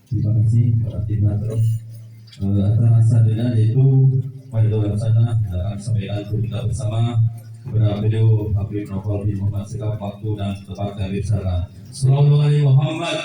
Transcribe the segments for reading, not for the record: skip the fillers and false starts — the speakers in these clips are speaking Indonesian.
Terima kasih para tim terus atas hadirnya yaitu Wahidul Sana akan sampaikan kita bersama kepada beliau Habib Novel bin Muhammad Sekap waktu dan tempat dari sana. Sallallahu alaihi Muhammad.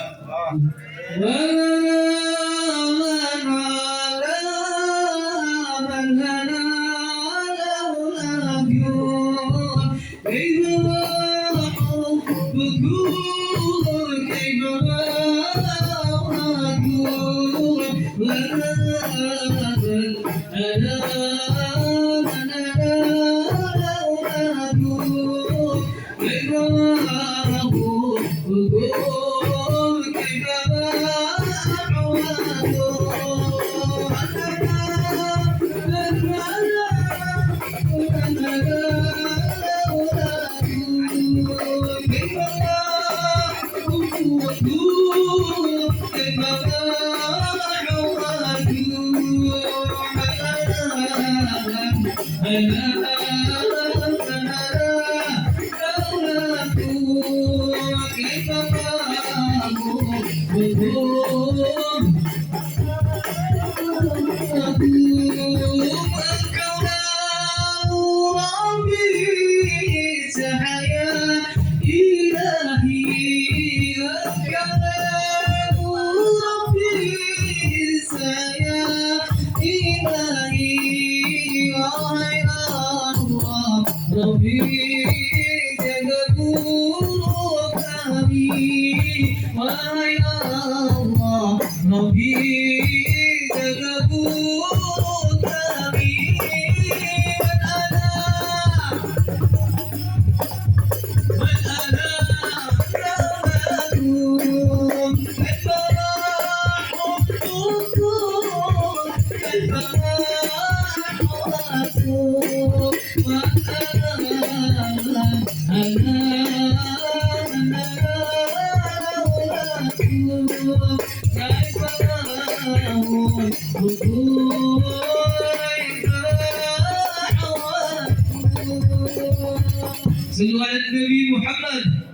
صلوا على النبي محمد.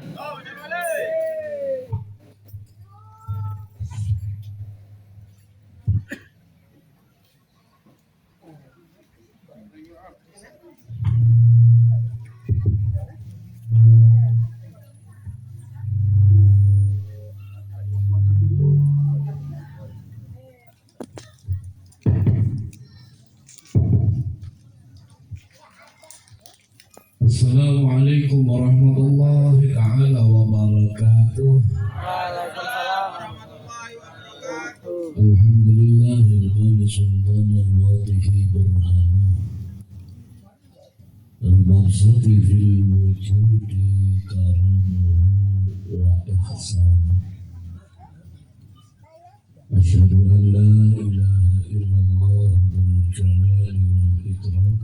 Assalamualaikum warahmatullahi ta'ala wabarakatuh. Alhamdulillahil sultanil wadihi burhanu al-mabsudi fil wujudi karamuhu wa ihsanu. Asyhadu an la ilaha illallah wal jalali wal ikram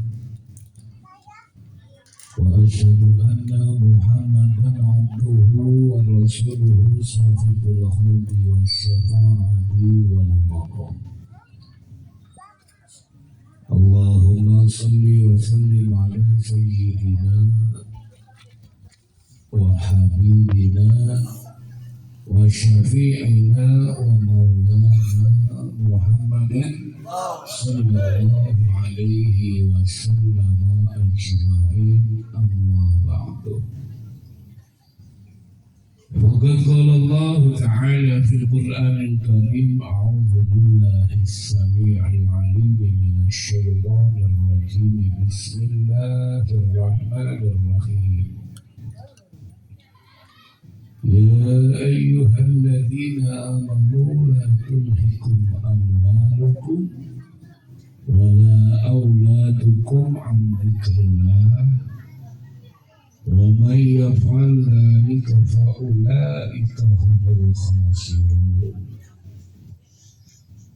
wa asyhadu anna Muhammadan abduhu wa rasuluhu sahibul khawdi wa syafa'ati wal maqam. Allahumma salli wa sallim ala sayyidina wa habibina wa syafi'ina wa maulana Muhammadin sallallahu alaihi wasallam ajma'in, amma ba'du. Faqad qala Allah ta'ala fil Qur'anil Karim, a'udzu billahi as-sami'il 'alim minasy syaithanir rajim. Bismillahirrahmanirrahim. Ya ayyuhalladzina amanu la tulhikum amwalukum wa la auladukum an dzikrillah wa man yaf'al dzalika fa ulaika humul khasirun.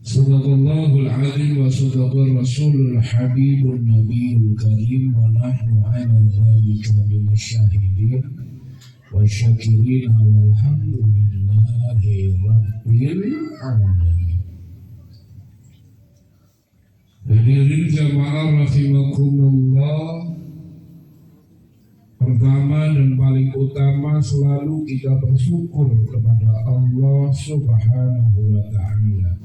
Sadaqallahul azim wa sadaqar rasulul habibun nabiyul karim wa nahnu ala dzalika minasyahidin wa syakirina walhamdulillahi rabbil alamin. Hadirin jamaah rahimakumullah, pertama dan paling utama selalu kita bersyukur kepada Allah Subhanahu wa ta'ala,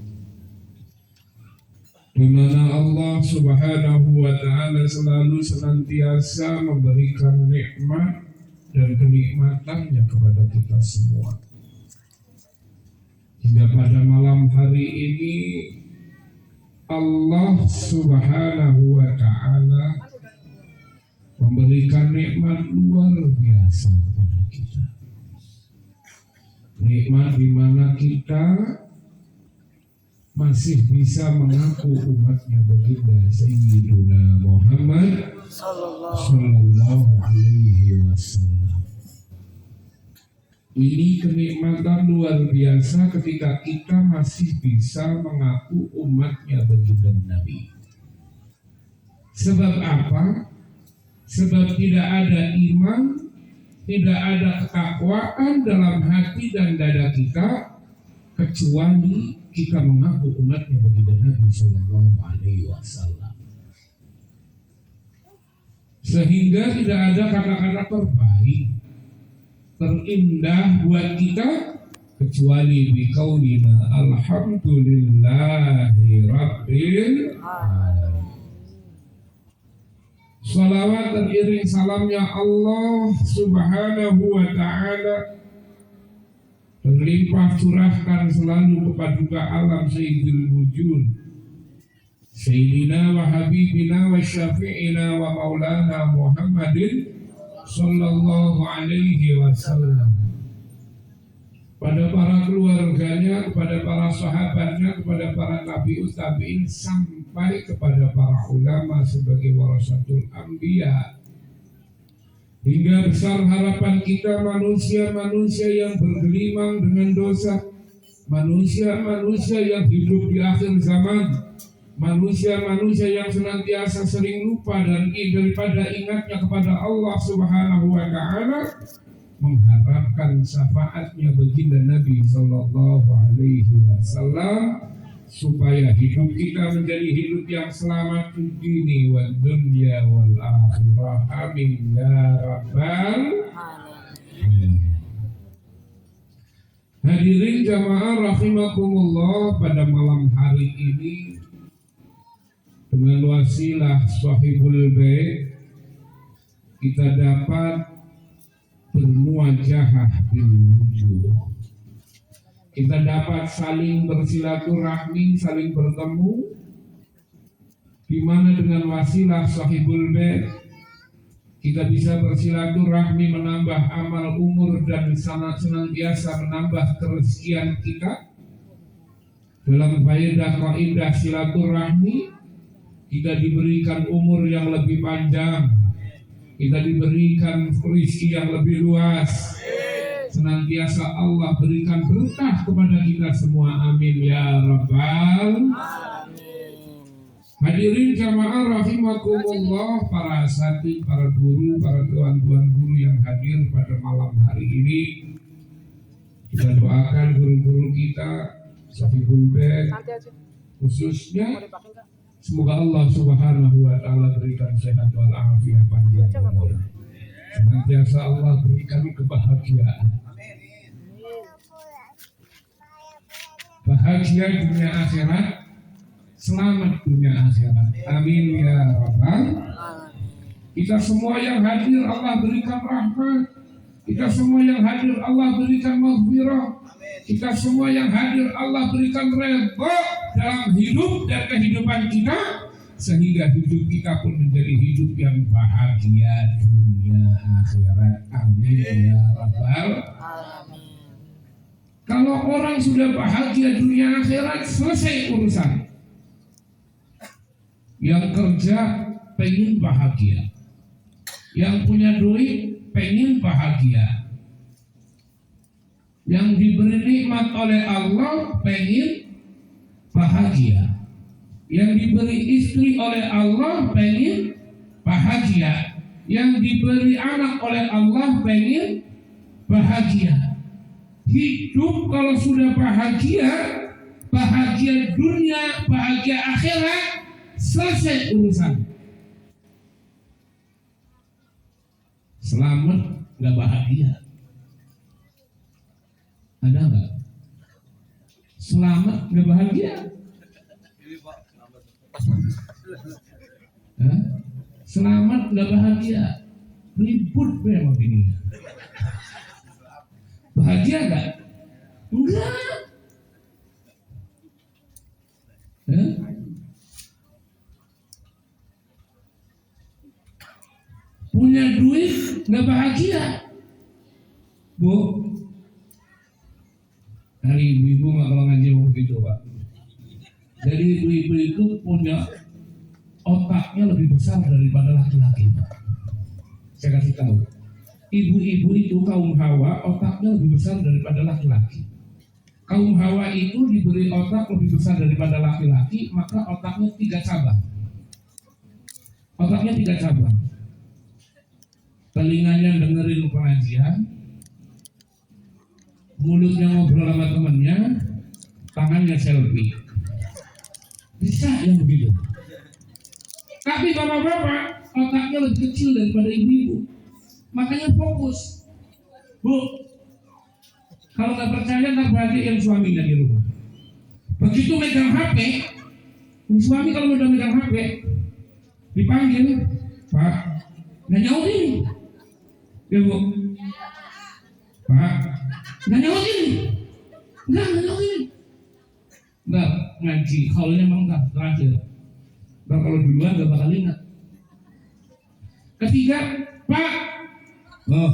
di mana Allah Subhanahu wa ta'ala selalu senantiasa memberikan nikmat dan kenikmatannya kepada kita semua. Hingga pada malam hari ini Allah Subhanahu wa ta'ala memberikan nikmat luar biasa kepada kita. Nikmat di mana kita masih bisa mengaku umatnya baginda Sayyiduna Muhammad sallallahu alaihi wasallam. Ini kenikmatan luar biasa ketika kita masih bisa mengaku umatnya baginda Nabi. Sebab apa? Sebab tidak ada iman, tidak ada ketakwaan dalam hati dan dada kita kecuali kita mengaku umatnya baginda Nabi sallallahu alaihi wasallam. Sehingga tidak ada kata-kata terbaik, terindah buat kita kecuali biqaulina alhamdulillahi rabbil alamin. Salawat dan iring salamnya Allah Subhanahu wa ta'ala berlimpah curahkan selalu kepada alam sayyidil wujud Sayyidina wa habibina wa syafi'ina wa maulana Muhammadin sallallahu alaihi wasallam, pada para keluarganya, kepada para sahabatnya, kepada para tabi'ut tabi'in, sampai kepada para ulama sebagai warasatul anbiya. Hingga besar harapan kita manusia-manusia yang bergelimang dengan dosa, manusia-manusia yang hidup di akhir zaman, manusia-manusia yang senantiasa sering lupa dan daripada ingatnya kepada Allah Subhanahu wa ta'ala, mengharapkan syafaatnya baginda Nabi sallallahu alaihi wasallam supaya hidup kita menjadi hidup yang selamat di dunia wal dunya wal akhirah. Amin ya rabbal alamin. Hadirin jamaah rahimakumullah, pada malam hari ini dengan wasilah Sahibul Bait kita dapat bermuajahah bil wujuh. Kita dapat saling bersilaturahmi, saling bertemu, di mana dengan wasilah Sahibul Bait kita bisa bersilaturahmi, menambah amal umur dan senantiasa menambah kerezekian kita. Dalam faedah kaidah silaturahmi, kita diberikan umur yang lebih panjang, kita diberikan rezeki yang lebih luas. Senantiasa Allah berikan berkah kepada kita semua, amin ya rabbal. Hadirin jamaah rahimakumullah, para asatidz, para guru, para tuan-tuan guru yang hadir pada malam hari ini, kita doakan guru-guru kita, Safiful Bek khususnya, semoga Allah Subhanahu wa taala berikan sehat wal afiat panjang umur. Senantiasa Allah berikan kebahagiaan. Bahagia dunia akhirat, selamat dunia akhirat. Amin ya rabbal. Kita semua yang hadir Allah berikan rahmat. Kita semua yang hadir Allah berikan maghfirah. Kita semua yang hadir Allah berikan redha dalam hidup dan kehidupan kita, sehingga hidup kita pun menjadi hidup yang bahagia dunia akhirat. Amin ya rabbal. Kalau orang sudah bahagia dunia akhirat, selesai urusan. Yang kerja pengen bahagia, yang punya duit pengen bahagia, yang diberi nikmat oleh Allah pengen bahagia, yang diberi istri oleh Allah pengen bahagia, yang diberi anak oleh Allah pengen bahagia. Hidup kalau sudah bahagia, bahagia dunia, bahagia akhirat, selesai urusan. Selamat nggak bahagia? Ada nggak? Selamat nggak bahagia? Hah? Selamat nggak bahagia? Ribut memang ini. Bahagia nggak? Enggak. Hah? Punya duit nggak bahagia, Bu? Hari ibu nggak kalau ngaji begitu, Pak. Jadi ibu-ibu itu punya otaknya lebih besar daripada laki-laki. Saya kasih tahu, ibu-ibu itu kaum Hawa otaknya lebih besar daripada laki-laki. Kaum Hawa itu diberi otak lebih besar daripada laki-laki, maka otaknya 3 cabang. Otaknya 3 cabang. Telinganya dengerin pengajian, mulutnya ngobrol sama temennya, tangannya selfie. Bisa yang begitu. Tapi bapak-bapak otaknya lebih kecil daripada ibu-ibu, makanya fokus. Bu, kalau nggak percaya ntar perhatiin suaminya di rumah. Begitu megang HP, suami kalau udah megang HP, dipanggil, Pak, nggak nyaut ini. Ya Bu, Pak, nggak nyaut ini. Nggak nyaut ini. Nggak ngaji, kalau memang nggak terakhir. Nggak kalau duluan nggak bakal ingat. Ketiga, Pak, oh,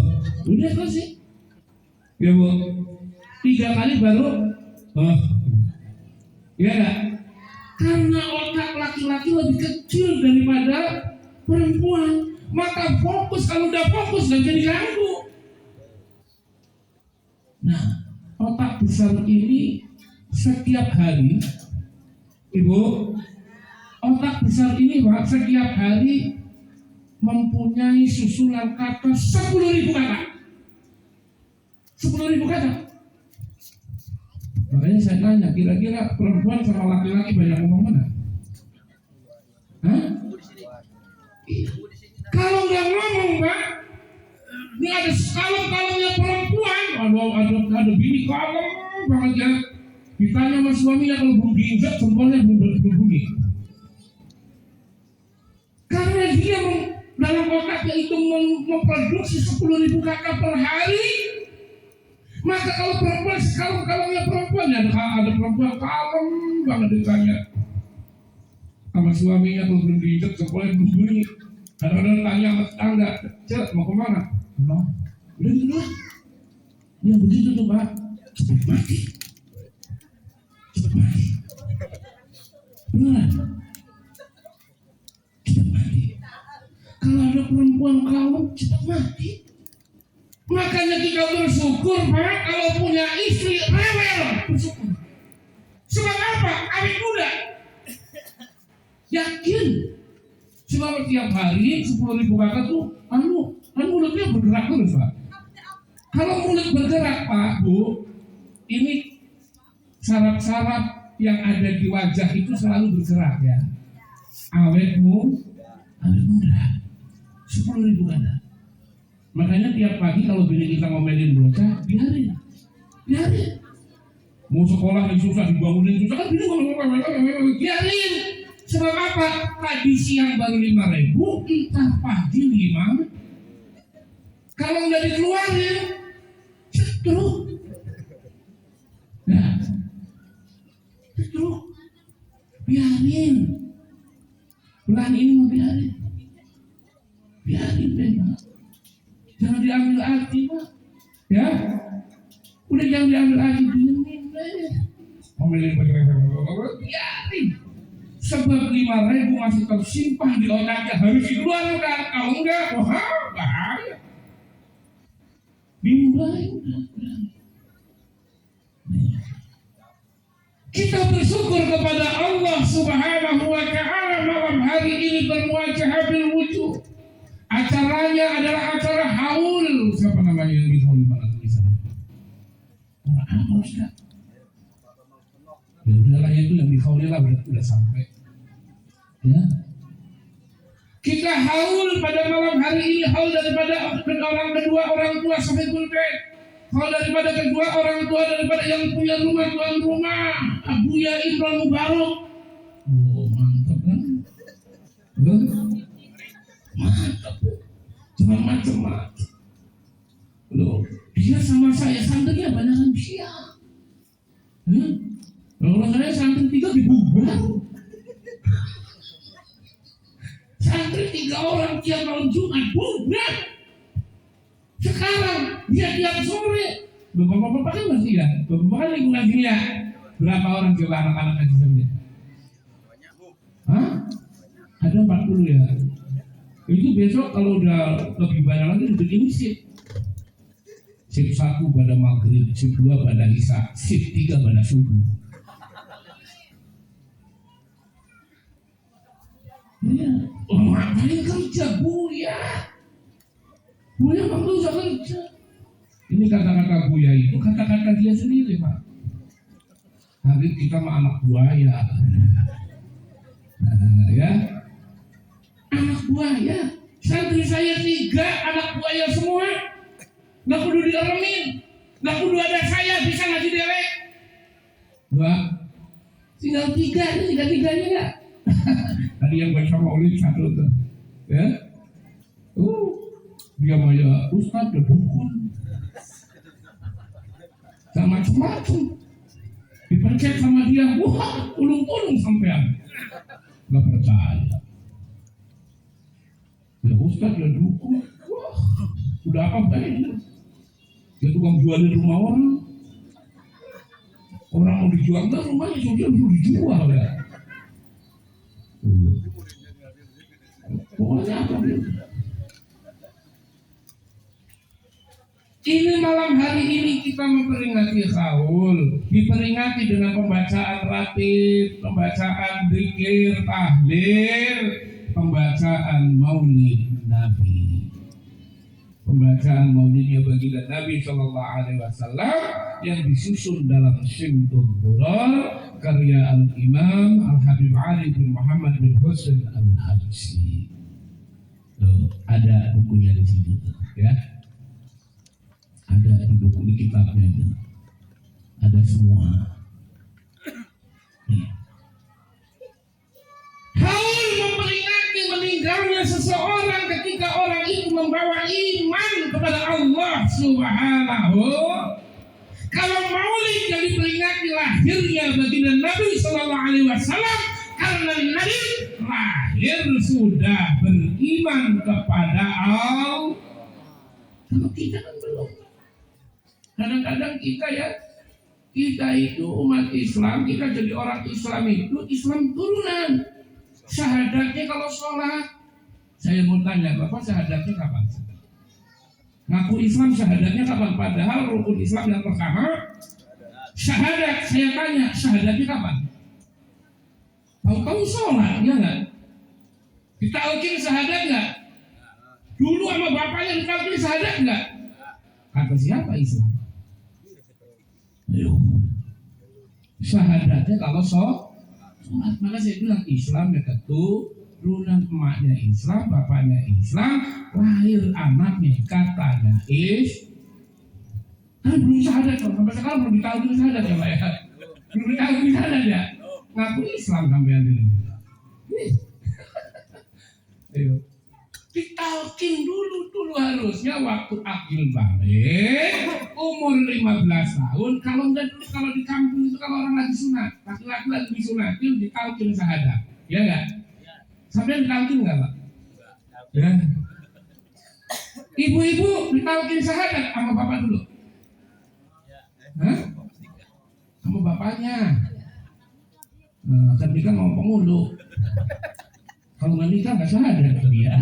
udah selesai. Ya Bu, 3 kali baru, oh, ya nggak? Karena otak laki-laki lebih kecil daripada perempuan, maka fokus, kalau udah fokus nggak jadi ganggu. Nah, otak besar ini setiap hari, Ibu, otak besar ini Pak setiap hari mempunyai susunan kata 10.000 kata. 10.000 kata. Makanya saya tanya, kira-kira perempuan sama laki-laki banyak ngomong mana? Hah? Kalau nggak ngomong, Pak, ini ada kalem-kalemnya perempuan. Ada bini kalem banget ya. Ditanya sama suaminya, kalau belum diinjak jempolnya belum bunyi. Karena dia dalam otaknya itu memproduksi 10.000 kata per hari. Maka kalau perempuan sekalem-kalemnya perempuan, ada perempuan kalem banget ditanya sama suaminya, kalau belum diinjak jempolnya belum bunyi. Kadang-kadang tanya sama tetangga, "Cek, mau kemana?" "Mau." "Udah gitu lah." "Ya begitu tuh Pak, cepat mati." Cepat mati. Beneran. Cepat mati. Kalau ada perempuan kaum cepat mati. Makanya kita bersyukur Pak, kalau punya istri rewel, bersyukur. Sebab apa? Awet muda. Yakin. Sebab tiap hari 10.000 kata tuh, kan mulutnya bergerak terus Pak. Kalau mulut bergerak Pak, Bu, ini saraf-saraf yang ada di wajah itu selalu bergerak ya. Awet muda. 10.000 kata. Makanya tiap pagi kalau bini kita ngomelin bocah, biarin. Mau sekolah yang susah, dibangunin susah, kan bini ngomong, biarin. Sebab apa? Tadi siang baru 5.000, entah pagi 5. Kalau nggak dikeluarin, cetruk. Nah, cetruk. Biarin. Bulan ini mau biarin. Biarin memang. Jangan diambil hati Pak. Ya. Udah jangan diambil hati, diemin deh. Ngomelin biarin. Sebab 5.000 masih tersimpan di otaknya, harus dikeluarkan. Kalau enggak, wah bahaya. Bimbang. Kita bersyukur kepada Allah Subhanahu wa Ta'ala malam hari ini bermuajah bil wujuh. Acaranya adalah acara haul. Siapa namanya yang di haul, mana tulisannya? Orang apa Ustaz? Ya udahlah, itu yang di haul lah, udah sampai. Ya. Kita haul pada malam hari ini, haul daripada orang kedua orang tua sampai bed. Haul daripada kedua orang tua, daripada yang punya rumah, tuan rumah, Abuya Imran Mubarak. Oh, mantap kan? Mantap. Jangan macam-macam. Loh, dia sama saya santrinya banyakan Syiah. Kalau saya santri 3 dibubar. Santri 3 orang tiap malam Jumat bubar. Sekarang dia tiap sore. Bapak-bapak kan masih ya. Bapak-bapak kan lagi ngaji ya. Berapa orang coba anak-anak ngaji sama dia? Hah? Ada 40 ya. Itu besok kalau udah lebih banyak lagi bikin shift. Shift 1 pada maghrib, shift 2 pada isya, shift 3 pada subuh. Ya, ngapain kerja Buya? Buya nggak usah kerja. Ini kata-kata Buya itu kata-kata dia sendiri Pak. Nanti kita mah anak buaya. Ya. Anak buaya. Santri saya 3 anak buaya semua. Nggak perlu dieremin. Nggak perlu ada saya bisa ngaji dewek. 2. Tinggal 3, ini 3-3-nya ya. Tadi yang baca maulid 1 tuh. Ya. Dia maya ustaz dan dukun. Sama macam-macam. Dipencet sama dia, wah, ulung-ulung sampean. Nggak percaya. Ya ustaz dan dukun. Wah, udah apa baiknya? Dia tukang jualin rumah orang. Orang mau dijual enggak, rumahnya sudah dijual ya. Pokoknya apa dia? Ini malam hari ini kita memperingati haul, diperingati dengan pembacaan ratib, pembacaan dzikir, tahlil, pembacaan maulid Nabi. Pembacaan maulidnya baginda Nabi Shallallahu Alaihi Wasallam yang disusun dalam Syimtud Durar karya Al-Imam Al-Habib Ali bin Muhammad bin Husain Al-Habsyi. Ada bukunya di situ, ya. Ada di buku di kitabnya itu. Ada semua. Haul memperingati meninggalnya seseorang ketika orang itu membawa iman kepada Allah Subhanahu. Kalau maulid yang diperingati lahirnya baginda Nabi Sallallahu Alaihi Wasallam karena Nabi lahir lahir sudah beriman kepada Allah. Kalau kita kan belum. Kadang-kadang kita itu umat Islam, kita jadi orang Islam itu Islam turunan. Syahadatnya kalau sholat. Saya mau tanya, Bapak syahadatnya kapan? Ngaku Islam syahadatnya kapan? Padahal rukun Islam yang pertama syahadat. Saya tanya, syahadatnya kapan? Tahu-tahu sholat, ya nggak? Ditalkin syahadat nggak? Dulu sama bapaknya ditalkin syahadat nggak? Kata siapa Islam? Ayo. Syahadatnya kalau sholat. Maka saya bilang Islam ya keturunan, emaknya Islam, bapaknya Islam, lahir anaknya katanya kan belum syahadat, sampai sekarang belum ditahu syahadat ya Pak ya, belum ditahu syahadat ya, ngaku Islam sampai ini. Ayo, ditalkin dulu harusnya waktu akil balik umur 15 tahun. Kalau enggak dulu, kalau di kampung itu kalau orang lagi sunat, laki-laki lagi disunatin ditalkin syahadat, ya enggak? Sampai ditalkin enggak Pak? Ya. Ibu-ibu ditalkin syahadat sama bapak dulu. Hah? Sama bapaknya. Nah, kan dia kan mau pengulu. Kalau nggak nikah nggak syahadat dia.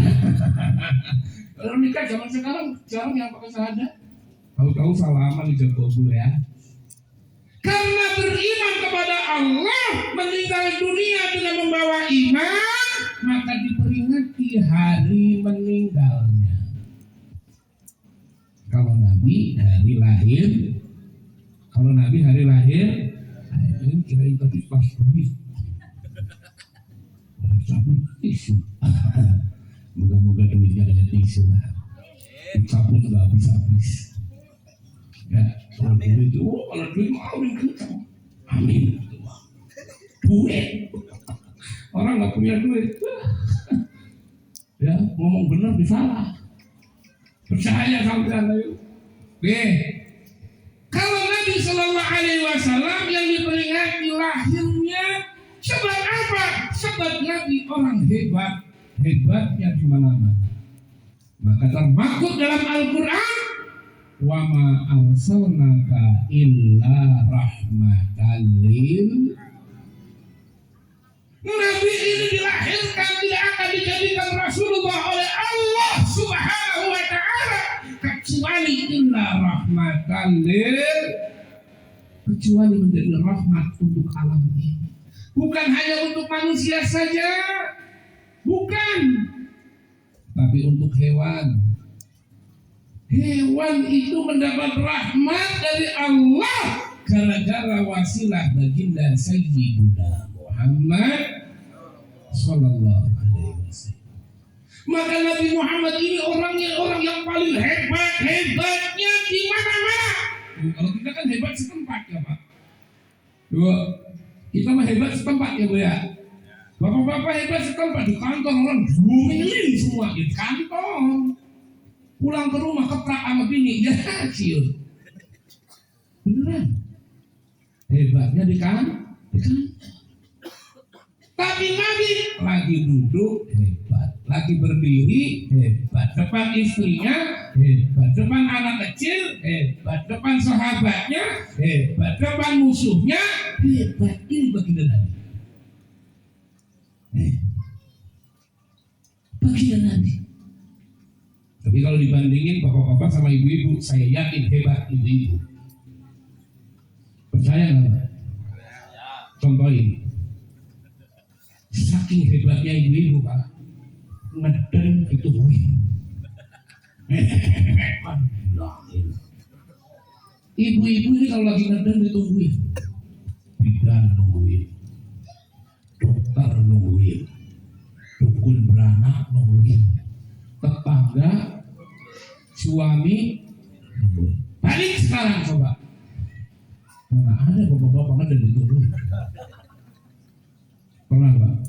Kalau nikah zaman sekarang jarang yang pakai syahadat. Tahu-tahu salaman di jago ya. Karena beriman kepada Allah, meninggal dunia dengan membawa iman, maka diperingati hari meninggalnya. Kalau Nabi hari lahir, ini kirain tadi pas duit. Cabut tisu. Moga-moga duitnya ada tisu lah. Cabut nggak habis-habis. Ya, kalau duit itu, kalau duit mau kencang. Amin. Duit. Orang nggak punya duit. Ya, ngomong benar disalah. Percaya sampean ayo. Kalau Nabi Shallallahu Alaihi Wasallam yang diperingati lahirnya, sebab apa? Sebab Nabi orang hebatnya di mana-mana. Maka termaktub dalam Al-Quran, wa ma arsalnaka illa rahmatan lil. Nabi ini dilahirkan tidak akan dijadikan Rasulullah oleh Allah Subhanahu wa Ta'ala kecuali illa rahmatan lil, kecuali menjadi rahmat untuk alam ini. Bukan hanya untuk manusia saja, bukan, tapi untuk hewan. Hewan itu mendapat rahmat dari Allah gara-gara wasilah baginda Sayyidina Muhammad Sallallahu Alaihi Wasallam. Maka Nabi Muhammad ini orang yang paling hebatnya di mana-mana. Kalau kita kan hebat setempat ya Pak. Kita mah hebat setempat ya Bu ya. Bapak-bapak hebat setempat di kantor orang dumelin semua di kantor. Pulang ke rumah keprak sama bini ya cium. Beneran. Hebatnya di kantor. Tapi Nabi lagi duduk hebat, lagi berdiri hebat, depan istrinya hebat, depan anak kecil hebat, depan sahabatnya hebat, depan musuhnya hebat. Ini baginda Nabi. Baginda Nabi. Tapi kalau dibandingin bapak-bapak sama ibu-ibu, saya yakin hebat ibu-ibu. Percaya nggak? Contoh ini. Saking hebatnya ibu-ibu Pak, ngeden itu wih. Ibu-ibu ini kalau lagi ngeden ditungguin, bidan nungguin, dokter nungguin, dukun beranak nungguin, tetangga, suami nungguin. Balik sekarang coba, mana ada bapak-bapak ngeden ditungguin? Pernah Pak?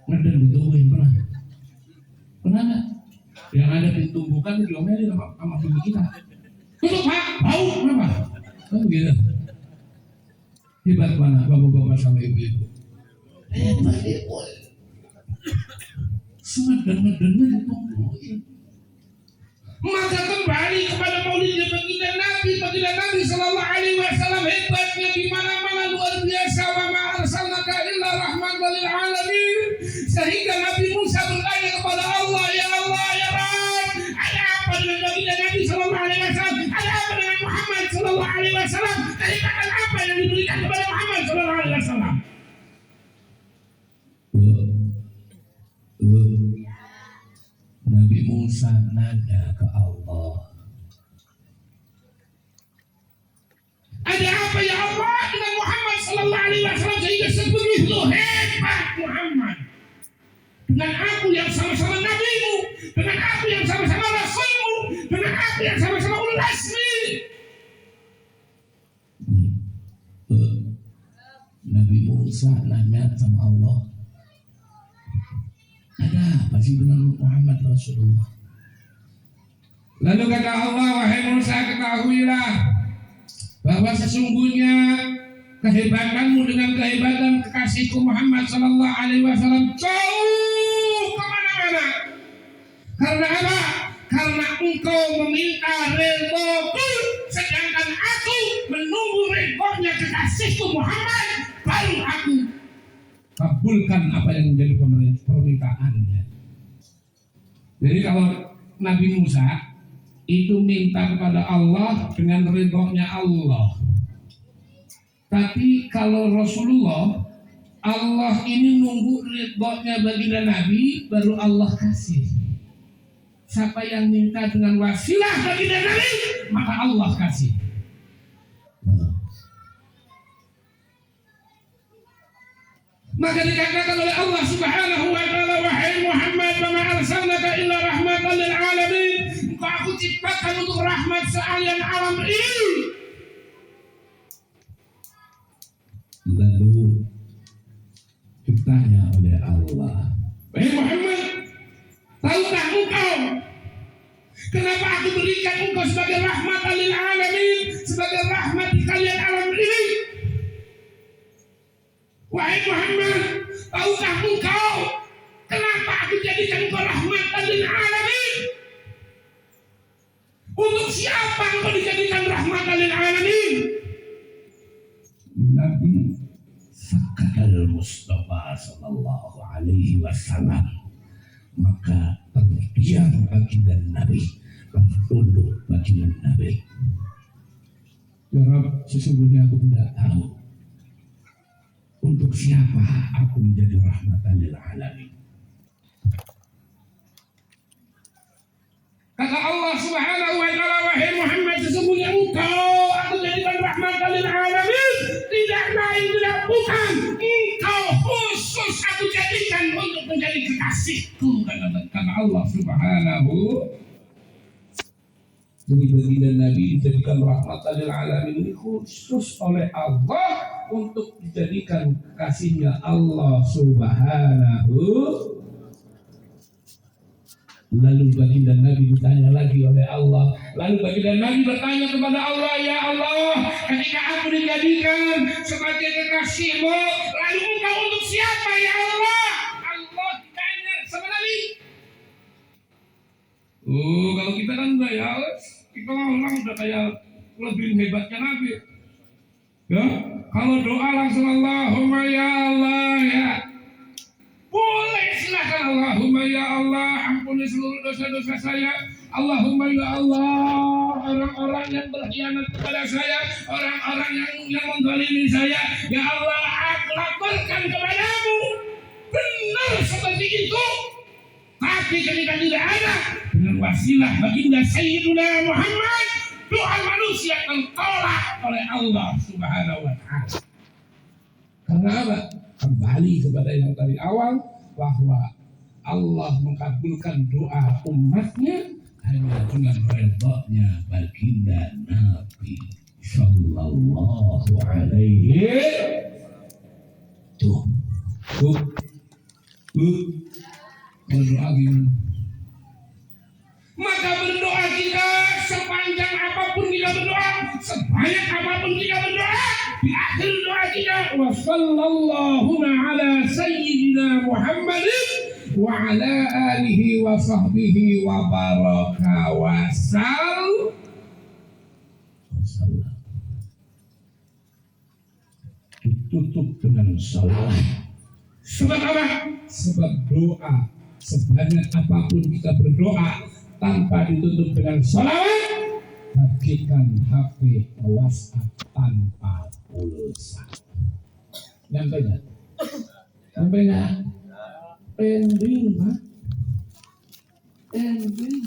Ngeden ditungguin pernah? Pernah nggak? Yang ada ditumbuhkan diomelin sama bini kita. Tutup Pak, bau kenapa? Kan begitu. Hebat mana bapak-bapak sama ibu-ibu? Hebat ibu. Semeden-medennya ditungguin. Maka kembali kepada maulidnya baginda Nabi Sallallahu Alaihi Wasallam, hebatnya di mana-mana luar biasa. Wa ma arsalnaka illa rahmatan lil alamin. Sehingga Nabi Musa bertanya kepada Allah, ya Rabb, ada apa dengan baginda Nabi Sallallahu Alaihi Wasallam? Ada apa dengan Muhammad Sallallahu Alaihi Wasallam? Kenikmatan apa yang diberikan kepada Muhammad Sallallahu Alaihi Wasallam? Nabi Musa nanya ke Allah, ada apa ya Allah dengan Muhammad Sallallahu Alaihi Wasallam sehingga sebegitu hebat Muhammad dengan aku yang sama-sama nabimu, dengan aku yang sama-sama rasulmu, dengan aku yang sama-sama ulul azmi. Nabi Musa nanya sama Allah, ada apa sih dengan Muhammad Rasulullah? Lalu kata Allah, wahai Musa, ketahuilah bahwa sesungguhnya kehebatanmu dengan kehebatan kekasihku Muhammad Sallallahu Alaihi Wasallam jauh kemana-mana. Karena apa? Karena engkau meminta redoku, sedangkan aku menunggu redonya kekasihku Muhammad, baru aku kabulkan apa yang menjadi permintaannya. Jadi kalau Nabi Musa itu minta kepada Allah dengan ridhonya Allah. Tapi kalau Rasulullah, Allah ini nunggu ridhonya baginda Nabi, baru Allah kasih. Siapa yang minta dengan wasilah baginda Nabi, maka Allah kasih. Maka dikatakan oleh Allah Subhanahu wa taala, wahai Muhammad, wa ma arsalnaka illa rahmatan lil alamin. Engkau aku ciptakan untuk rahmat sekalian alam ini. Lalu ditanya oleh Allah, wahai Muhammad, tahukah engkau kenapa aku berikan engkau sebagai rahmatan lil alamin, sebagai rahmat di kalian alam ini? Wahai Muhammad, tahukah engkau kenapa aku jadikan engkau rahmatan lil alamin? Untuk siapa engkau dijadikan rahmatan lil alamin? Nabi sakadal Mustafa Sallallahu Alaihi Wasallam, maka terdiam baginda Nabi, tertunduk baginda Nabi. Ya Rabb, sesungguhnya aku tidak tahu untuk siapa aku menjadi rahmatan lil alamin. Kata Allah Subhanahu wa taala, wahai Muhammad, sesungguhnya engkau aku jadikan rahmatan lil alamin, tidak lain tidak bukan engkau khusus aku jadikan untuk menjadi kekasihku, kata Allah Subhanahu. Jadi baginda Nabi dijadikan rahmatan lil alamin ini khusus oleh Allah untuk dijadikan kekasihnya Allah Subhanahu. Lalu baginda Nabi ditanya lagi oleh Allah. Lalu baginda Nabi bertanya kepada Allah, ya Allah, ketika aku dijadikan sebagai kekasihmu, lalu engkau untuk siapa ya Allah? Allah ditanya sama Nabi. Kalau kita kan enggak ya, kita orang udah kayak lebih hebatnya Nabi. Ya, kalau doa langsung Allahumma ya Allah ya. Boleh silakan Allahumma ya Allah, ampuni seluruh dosa-dosa saya. Allahumma ya Allah, orang-orang yang berkhianat kepada saya, orang-orang yang mendzalimi saya, ya Allah, aku laporkan kepadamu. Benar seperti itu. Tapi ketika tidak ada dengan wasilah baginda Sayyiduna Muhammad, doa manusia tertolak oleh Allah Subhanahu wa taala. Karena apa? Kembali kepada yang tadi awal, bahwa Allah mengabulkan doa umatnya hanya dengan redha-Nya baginda Nabi Sallallahu Alaihi. Tuh berdoa gimana? Maka berdoa kita sepanjang apapun kita berdoa, sebanyak apapun kita berdoa, di akhir doa kita wa sallallahu ala sayyidina Muhammadin wa ala alihi wa sahbihi wa baraka wa sallam. Ditutup dengan salawat. Sebab apa? Sebab doa sebanyak apapun kita berdoa tanpa ditutup dengan salawat, bagikan HP WhatsApp tanpa pulsa. Nyampe nggak? Nyampe nggak? Pending, Pak. Pending.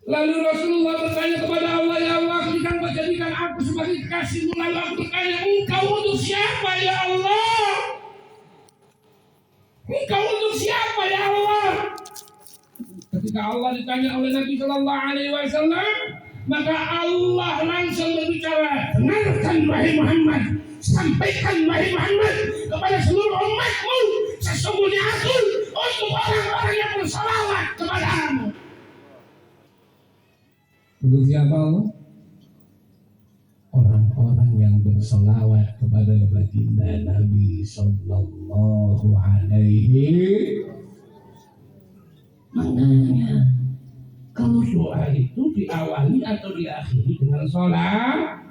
Lalu Rasulullah bertanya kepada Allah, ya Allah, jika Engkau jadikan aku sebagai kekasihmu, lalu aku bertanya, Engkau untuk siapa ya Allah? Engkau untuk siapa ya Allah? Ketika Allah ditanya oleh Nabi Shallallahu Alaihi Wasallam, maka Allah langsung berbicara, dengarkan wahai Muhammad, sampaikan wahai Muhammad kepada seluruh umatmu, sesungguhnya aku untuk orang-orang yang bersalawat kepadamu. Untuk siapa Allah? Orang-orang yang bersalawat kepada baginda Nabi Sallallahu Alaihi. Maknanya kalau doa itu diawali atau diakhiri dengan sholat.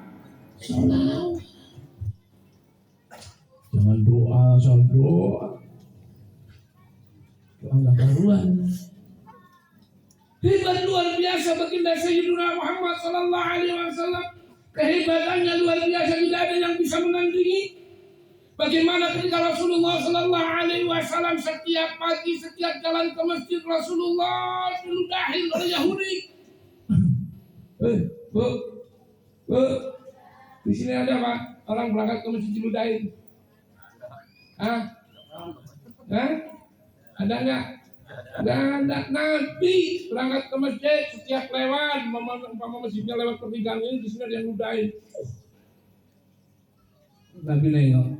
Jangan doa soal doa. Doa nggak karuan. Hebat luar biasa baginda Sayyidina Muhammad Sallallahu Alaihi Wasallam. Kehebatannya luar biasa, tidak ada yang bisa menandingi. Bagaimana ketika Rasulullah Sallallahu Alaihi Wasallam setiap pagi, setiap jalan ke masjid Rasulullah diludahin oleh Yahudi. Di sini ada Pak orang berangkat ke masjid diludahin? Ada nggak? Dan Nabi berangkat ke masjid setiap lewat, umpama masjidnya lewat pertigaan ini, di sini ada yang ludahin. Nabi nengok,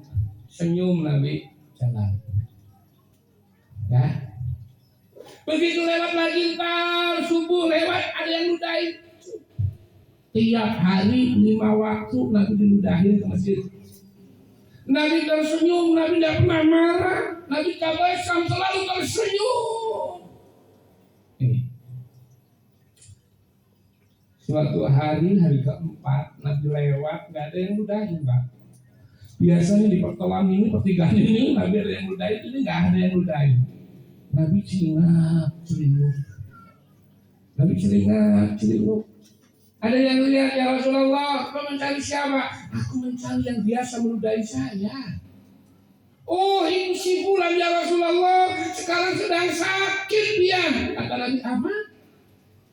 senyum Nabi, jalan. Ya. Begitu lewat lagi ntar subuh lewat ada yang ludahin. Tiap hari 5 waktu Nabi diludahin ke masjid. Nabi tersenyum, Nabi tidak pernah marah, Nabi tabasam, selalu tersenyum. Suatu hari keempat Nabi lewat, nggak ada yang ludahin Pak. Biasanya di pertolan ini, pertigaan ini, Nabi ada yang ludahin, ini nggak ada yang ludahin. Nabi celingak, celinguk. Ada yang lihat, ya Rasulullah, kau mencari siapa? Aku mencari yang biasa meludahi saya. Oh, ini si fulan ya Rasulullah, sekarang sedang sakit dia. Kata Nabi, apa?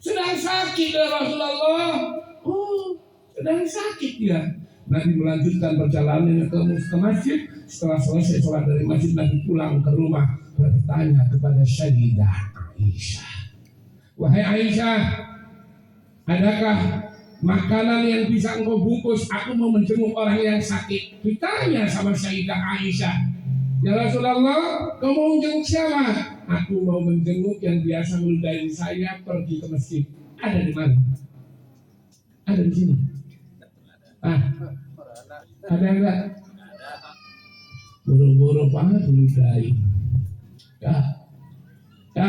Sedang sakit ya Rasulullah. Oh, sedang sakit dia. Nabi melanjutkan perjalanannya ke masjid. Setelah selesai sholat dari masjid, Nabi pulang ke rumah bertanya kepada Sayyidah Aisyah. Wahai Aisyah, adakah makanan yang bisa engkau bungkus? Aku mau menjenguk orang yang sakit. Ditanya sama Sayyidah Aisyah, ya Rasulullah, kau mau menjenguk siapa? Aku mau menjenguk yang biasa meludahi saya pergi ke masjid. Ada di mana? Ada di sini. Ada enggak? Boro-boro banget diludahi. Ya,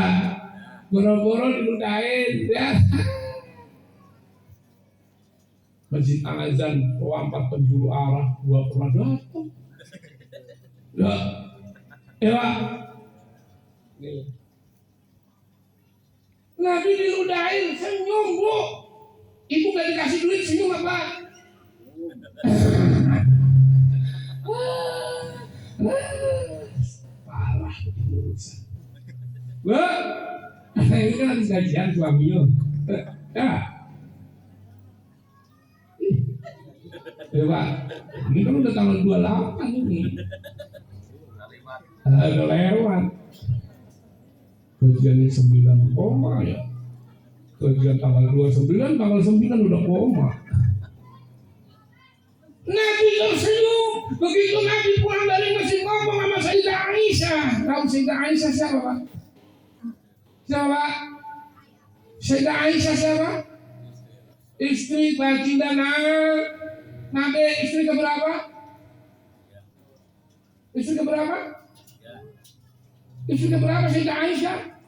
boro-boro diludahin ya. Masjid Al-Azan, 4 penjuru arah, 2 pernah datang. Ya, nih. Nabi diludahin, senyum Bu. Ibu gak dikasih duit, senyum apa? Parah urusan. Ini kan habis gajian suaminya. Ya. Pak, ini kan udah tanggal 28 ini. Udah lewat. Gajiannya 9 koma ya. Gajian tanggal 29, tanggal 9 udah koma. Nabi tersenyum. Begitu Nabi pulang dari masjid ngomong sama Sayyidah Aisyah. Tahu Sayyidah Aisyah siapa Pak? Siapa? Sayyidah Aisyah siapa? Istri baginda Nabi, istri keberapa? Istri keberapa? Istri keberapa Sayyidah Aisyah?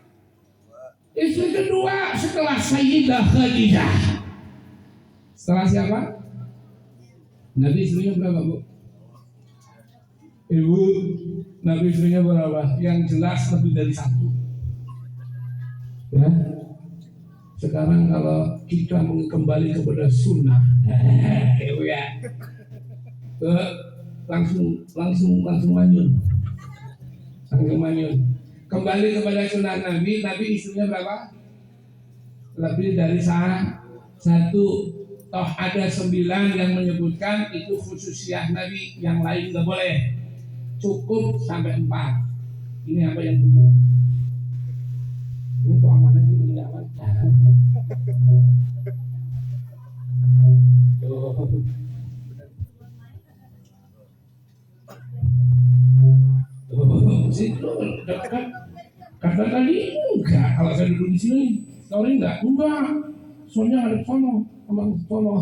Istri kedua setelah Sayyidah Khadijah. Setelah siapa? Nabi istrinya berapa, Bu? Ibu, Nabi istrinya berapa? Yang jelas lebih dari satu. Ya. Sekarang kalau kita kembali kepada sunnah, ya, langsung manyun. Kembali kepada sunnah Nabi, Nabi istrinya berapa? Lebih dari satu. Toh ada 9 yang menyebutkan itu khususiyah Nabi, yang lain nggak boleh. Cukup sampai 4. Ini apa yang betul? Ini kok amanah sih, ini aman. Situ dekat. Kata tadi enggak, kalau saya duduk di sini, sorry enggak. Soalnya ada sono, emang sono.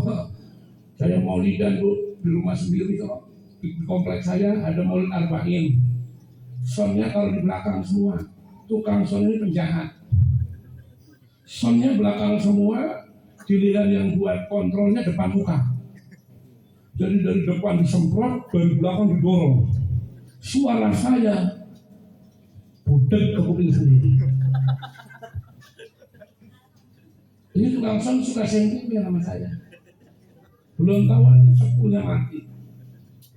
Saya maulidan Bu di rumah sendiri kok. Di kompleks saya ada maulid arba'in. Soalnya kalau di belakang semua, tukang son ini penjahat. Sonnya belakang semua, giliran yang buat kontrolnya depan muka. Jadi dari depan disemprot, dari belakang didorong. Suara saya budek ke kuping sendiri. Ini tukang son suka sentimen sama saya. Belum tahu ini sepuluhnya mati.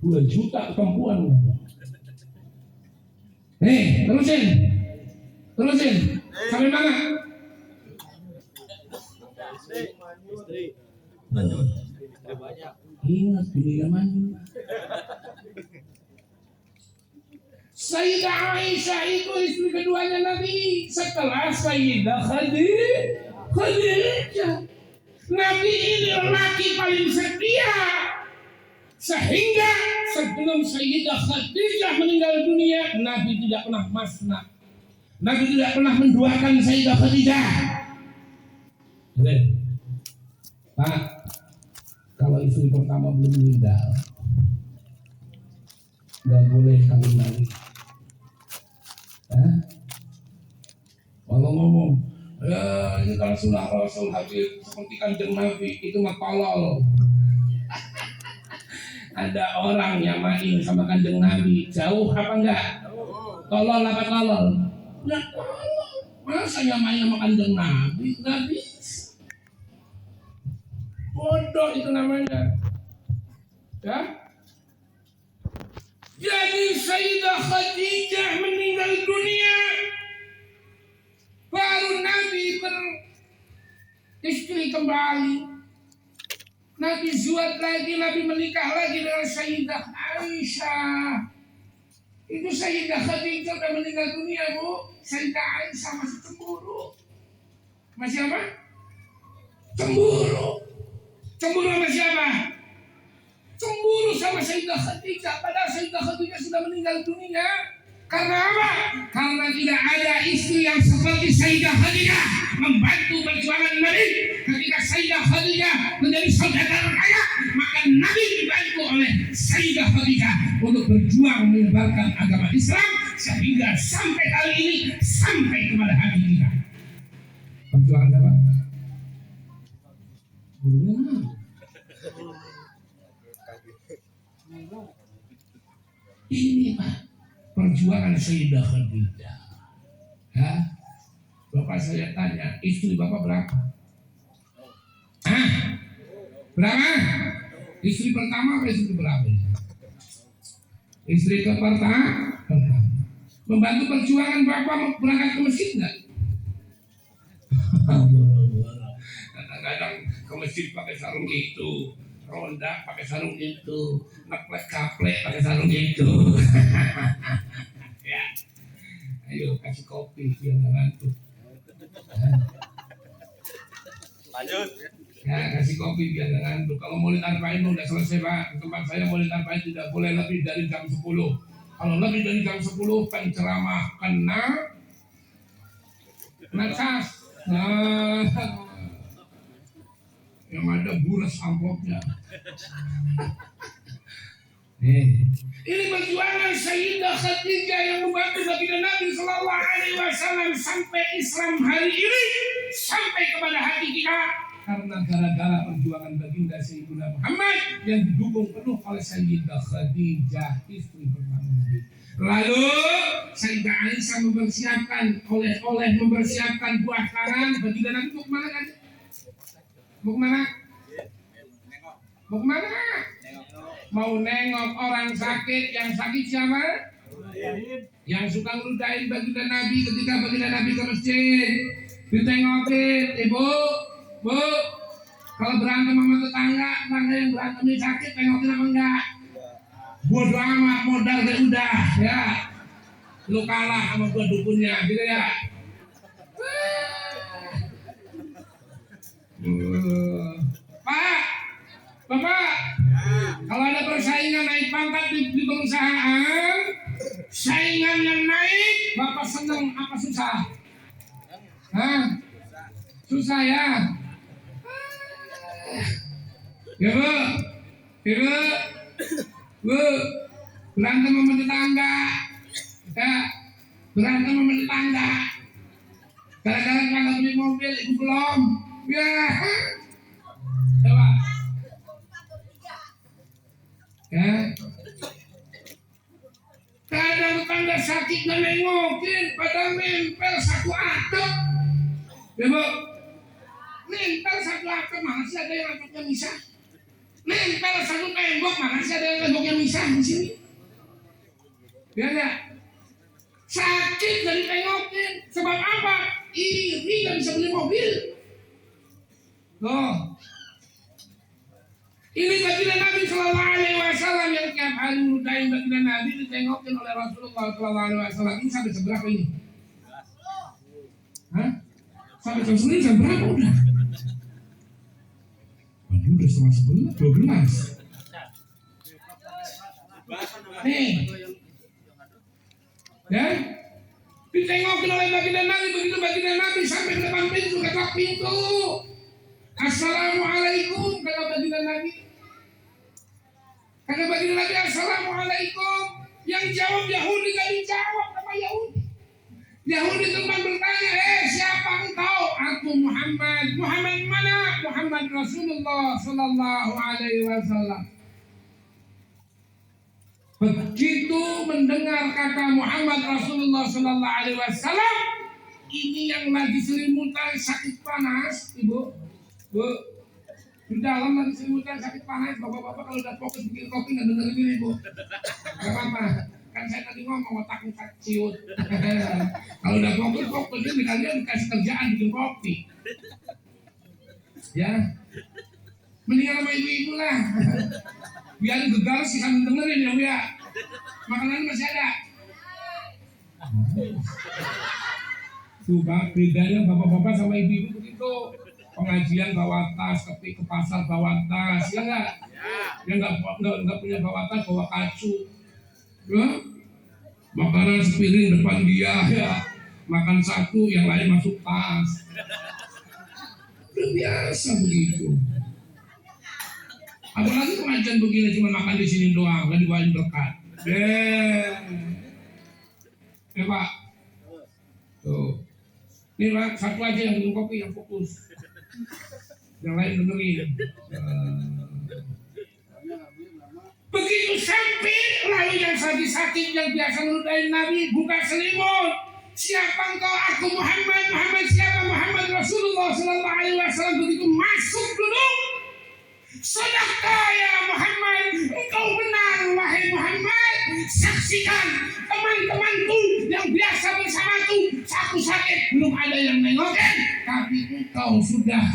2 juta perempuan. Terusin. Sampai mana? Ingat pilih manyun. Sayyidah Aisyah itu istri keduanya Nabi setelah Sayyidah Khadijah. Nabi ini lelaki paling setia, sehingga sebelum Sayyidah Khadijah meninggal dunia, Nabi tidak pernah masna. Nabi tidak pernah menduakan Sayyidah Khadijah. Pak, kalau istri pertama belum meninggal, nggak boleh kawin lagi. Kalau ngomong, ya ini kalau sunnah Rasul Habib seperti Kanjeng Nabi, itu mah tolol. Ada orang yang main sama Kanjeng Nabi, jauh apa enggak? Tolol apa tolol? Nah, tolol. Masa nyamain sama Kanjeng Nabi? Nggak bisa. Bodoh itu namanya. Ya? Jadi Sayyidah Khadijah meninggal dunia, baru Nabi beristri kembali. Nabi zuat lagi, Nabi menikah lagi dengan Sayyidah Aisyah. Itu Sayyidah Khadijah udah meninggal dunia, Bu. Sayyidah Aisyah masih cemburu. Masih apa? Cemburu sama siapa? Cemburu sama Sayyidah Khadijah. Padahal Sayyidah Khadijah sudah meninggal dunia. Karena apa? Karena tidak ada istri yang seperti Sayyidah Khadijah membantu perjuangan Nabi. Ketika Sayyidah Khadijah menjadi saudagar kaya, maka Nabi dibantu oleh Sayyidah Khadijah untuk berjuang menyebarkan agama Islam sehingga sampai kali ini sampai kepada hari kita. Perjuangan apa? Ini Pak, perjuangan Sayyidah Khadijah. Ya, Bapak saya tanya, istri Bapak berapa? Berapa? Istri pertama atau istri berapa? Istri pertama. Membantu perjuangan Bapak berangkat ke masjid enggak? Kadang-kadang ke masjid pakai sarung itu, ronda pakai sarung itu, ngeplek kaplek pakai sarung itu. Ya, ayo kasih kopi biar nggak ngantuk. Lanjut. Ya, kasih kopi biar nggak ngantuk. Kalau maulid arba'in udah selesai Pak. Tempat saya maulid arba'in tidak boleh lebih dari jam 10. Kalau lebih dari jam 10 penceramah kena cas. Nah, yang ada buras amplopnya. Ini perjuangan Sayyidah Khadijah yang membantu baginda Nabi Sallallahu Alaihi Wasallam sampai Islam hari ini, sampai kepada hati kita, karena gara-gara perjuangan baginda Sayyidina Muhammad yang didukung penuh oleh Sayyidah Khadijah, istri pertama Nabi. Lalu Sayyidah Aisyah mempersiapkan oleh mempersiapkan buah tangan baginda Nabi. Mau kemana kan? Mau kemana? Mau kemana? Mau nengok orang sakit. Yang sakit siapa? Yang suka ngeludahin baginda Nabi ketika baginda Nabi ke masjid. Ditengokin, ibu, bu, kalau berantem sama tetangga yang berantem ini sakit, tengokin apa enggak? Bodoh amat, modal deh udah, ya. Lu kalah sama gua dukunnya, gitu ya. Pak, Bapak, kalau ada persaingan naik pangkat di perusahaan, saingannya naik, Bapak seneng apa susah? Hah? Susah ya? Ya bu, ibu, bu, berantem sama tetangga, ya, berantem sama tetangga, gara-gara tetangga beli mobil, ibu belum, ya, coba, ya, kadang tetangga sakit nggak nengokin, padahal nempel satu atap, ya bu, nempel satu atap, mana sih ada yang atapnya misah? Nempel satu tembok, mana sih ada yang temboknya misah di sini? Ya enggak? Sakit dari tengokin. Sebab apa? Iri nggak bisa beli mobil. Loh, ini baginda Nabi Sallallahu Alaihi Wasallam yang tiap hari nudain baginda Nabi ditengokin oleh Rasulullah Sallallahu Alaihi Wasallam. Ini sampai seberapa ini? Hah? Sampai jam berapa udah? Waduh, udah setengah 11, 12. Nih, ya, ditengokin oleh baginda Nabi, begitu baginda Nabi sampai ke depan pintu, ketok pintu. Assalamualaikum, kata baginda Nabi. Kata baginda Nabi, Assalamualaikum. Yang jawab Yahudi, gak dijawab sama Yahudi. Yahudi teman bertanya, siapa engkau? Aku Muhammad. Muhammad mana? Muhammad Rasulullah Sallallahu Alaihi Wasallam. Begitu mendengar kata Muhammad Rasulullah Sallallahu Alaihi Wasallam, ini yang lagi selimutan sakit panas, ibu, bu, di dalam lagi selimutan sakit panas, bapak-bapak kalau udah fokus bikin kopi nggak dengerin ini bu, nggak apa-apa. Kan saya tadi ngomong otaknya ciut. Kalau udah fokus ini kalian dikasih kerjaan bikin kopi. Ya, mendingan sama ibu-ibu lah. Biar gegar sih sambil dengerin ya. Makanan masih ada. Tuh Pak, bedanya bapak-bapak sama ibu-ibu begitu. Pengajian bawa tas, tapi ke pasar bawa tas, ya enggak? Ya enggak punya bawa tas, bawa kacu. Ya? Makanan sepiring depan dia, ya. Makan satu, yang lain masuk tas. Udah biasa begitu. Apalagi pengajian begini cuma makan di sini doang, nggak dibawain berkat. Ya Pak. Tuh. Ini Pak, satu aja yang minum kopi yang fokus. Yang lain dengerin. Begitu sampai lalu yang sakit yang biasa meludahin Nabi buka selimut. Siapa engkau? Aku Muhammad. Muhammad siapa? Muhammad Rasulullah Sallallahu Alaihi Wasallam. Begitu masuk duduk. Sadaqah ya Muhammad. Engkau benar wahai Muhammad. Saksikan teman-temanku yang biasa bersamaku. Aku sakit belum ada yang nengokin, tapi engkau sudah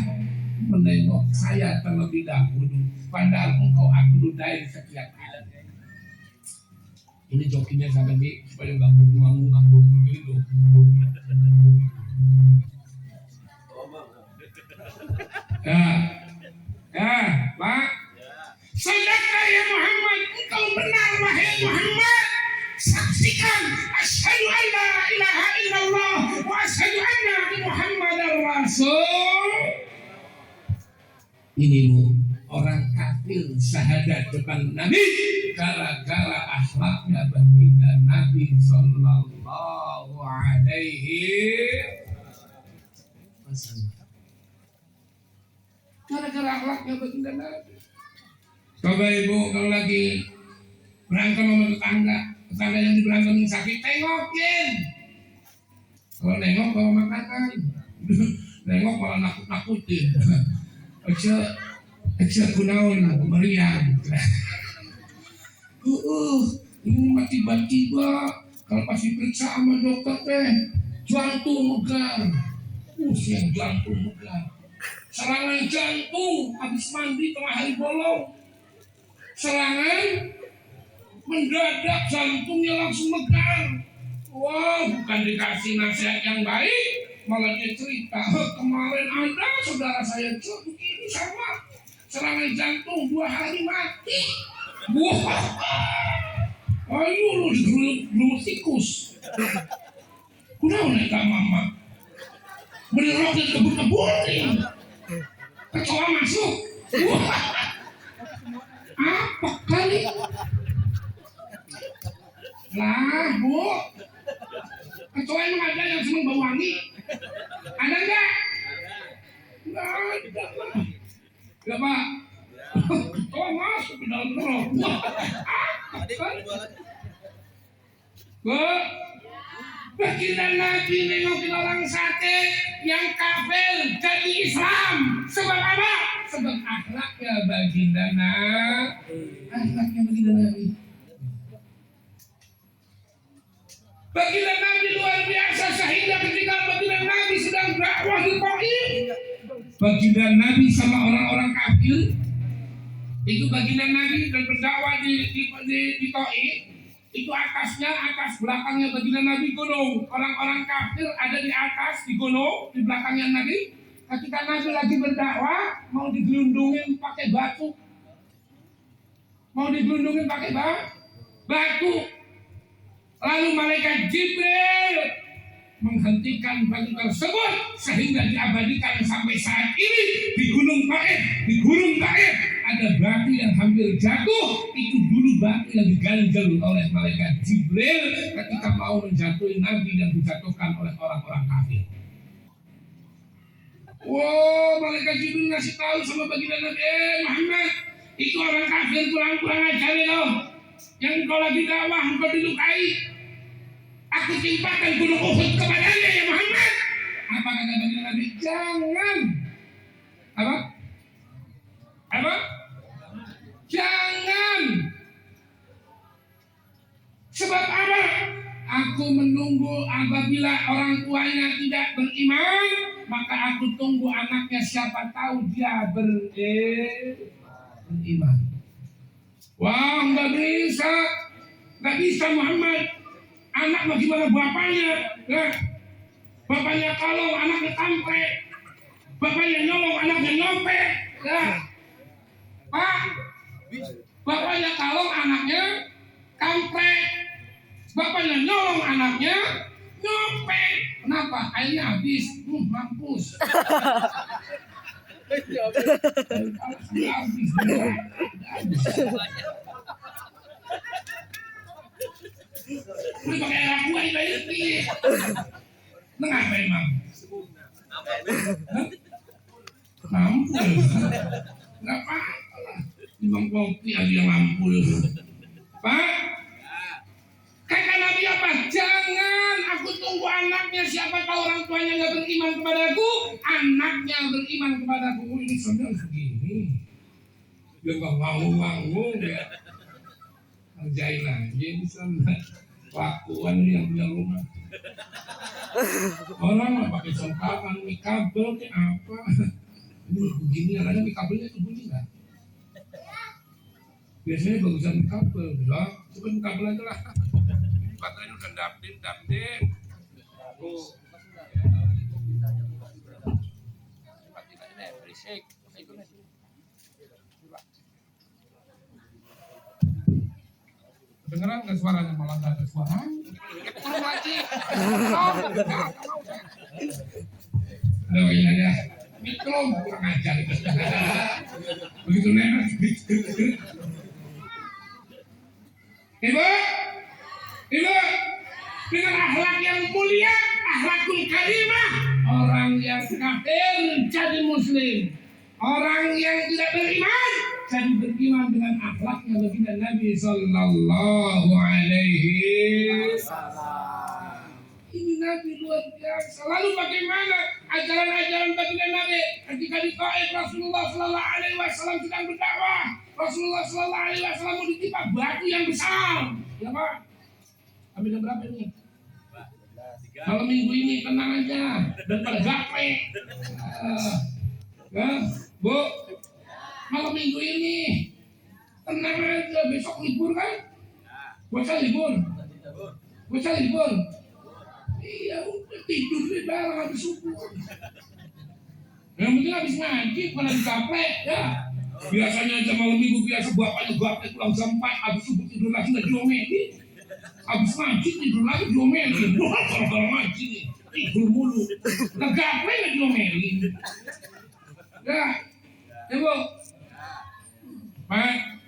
menengok saya terlebih dahulu. Padahal engkau aku ludahin setiap hari. Ini jokinya sampai di supaya nggak ngambung begitu. Ya, Pak. Sadaqah ya Muhammad, engkau benar wahai Muhammad. Saksikan asyhadu an la ilaha illallah wa asyhadu anna Muhammadar Rasul. Ini orang kafir kafir syahadat depan Nabi gara-gara akhlaknya baginda Nabi sallallahu alaihi wasallam. Gara-gara akhlaknya baginda Nabi. Coba ibu kalau lagi berantem sama tetangga yang diberantemin sakit, tengokin. Kalau nengok bawa makanan, nengok malah nakut-nakutin. Aja kunaon meriang. Ini mah tiba-tiba kalau pas diperiksa sama dokter teh jantung megar. Yang jantung megar. Serangan jantung habis mandi tengah hari bolong. Serangan mendadak jantungnya langsung megar. Wah, bukan dikasih nasihat yang baik, malah dia cerita, kemarin ada saudara saya begini sama serangan jantung 2 hari mati. Wah, ayo lu digeruluk tikus. Udah neka mama, beli roket kebun-kebunin, kecoa masuk. Wah, apa kali? Lah, Bu. Kecoa emang ada yang seneng bau wangi? Ada enggak? Enggak ada lah. Ya Pak. Kecoa masuk ke dalam rokok. Baginda Nabi nengokin orang sakit yang kafir jadi Islam. Sebab apa? Sebab akhlaknya baginda Nabi. Akhlaknya baginda Nabi. Baginda Nabi luar biasa sehingga ketika baginda Nabi sedang dakwah di Taif, baginda Nabi sama orang-orang kafir itu baginda Nabi dan berdakwah di Taif, itu atas belakangnya baginda Nabi gunung. Orang-orang kafir ada di atas di gunung di belakangnya Nabi. Ketika Nabi lagi berdakwah mau digelundungin pakai batu, batu. Lalu malaikat Jibril menghentikan batu tersebut sehingga diabadikan sampai saat ini di gunung Taif ada batu yang hampir jatuh. Itu dulu batu yang diganjel oleh malaikat Jibril ketika mau menjatuhi Nabi dan dijatuhkan oleh orang-orang kafir. Wow, malaikat Jibril ngasih tahu sama baginda Nabi, Muhammad, itu orang kafir kurang ajar loh. Yang kau lagi dakwah, engkau dilukai. Aku timpakan gunung Uhud kepadanya ya Muhammad. Apa kata baginda Nabi? Jangan. Apa? Jangan. Sebab apa? Aku menunggu apabila orang tuanya tidak beriman, maka aku tunggu anaknya, siapa tahu dia beriman. Wah, nggak bisa Muhammad. Anak bagaimana bapaknya? Nah, bapaknya kalau anaknya kampret, bapaknya nyolong anaknya nyopet. Nah, Pak, bapaknya kalau anaknya kampret, bapaknya nyolong anaknya nyopet. Kenapa? Airnya habis. Mampus. Habis. Lu pakai air aku aja ini. Mengapa emang? Mampus. Enggak apa-apa lah. Minum kopi aja yang mampus. Pak, kata Nabi apa? Jangan, aku tunggu anaknya, siapa tahu orang tuanya nggak beriman kepadaku, anaknya beriman kepadaku. Ini saudara segini. Dia nggak nganggung ya. Kerjain aja bisa kelakuan yang punya rumah. Orang nggak pakai songkapan, mie kabel kayak apa? Ini begini, ada mie kabelnya itu bunyi nggak? Biasanya bagusan mie kabel, lah. Coba mie kabel aja lah. Baterainya udah dapet. Oh. Berisik. Dengeran nggak suaranya? Malah nggak ada suara. Turun lagi. Aduh, ini aja. mikro kurang ajar. Begitu nenek. Ibu, dengan akhlak yang mulia, akhlakul karimah, orang yang kafir jadi muslim, orang yang tidak beriman jadi beriman dengan akhlaknya baginda Nabi Sallallahu Alaihi Wasallam. Ini Nabi luar biasa. Lalu bagaimana ajaran-ajaran baginda Nabi ketika di Taif Rasulullah Sallallahu Alaihi Wasallam sedang berdakwah, Rasulullah Sallallahu Alaihi Wasallam mau ditimpa batu yang besar, ya Pak? Kami jam berapa ini? Malam minggu ini tenang aja dan pada gape. Bu, malam minggu ini tenang aja, besok libur kan? Puasa libur. Iya, udah tidur deh bareng habis subuh. Yang penting habis ngaji, bukan habis gape ya. Biasanya aja malam minggu biasa bapaknya gape pulang jam 4, habis subuh tidur lagi nggak diomeli. Habis ngaji tidur lagi diomeli. Wah, kalau ngaji nih tidur mulu. Nah gape nggak diomeli. Ya Bu, Pak,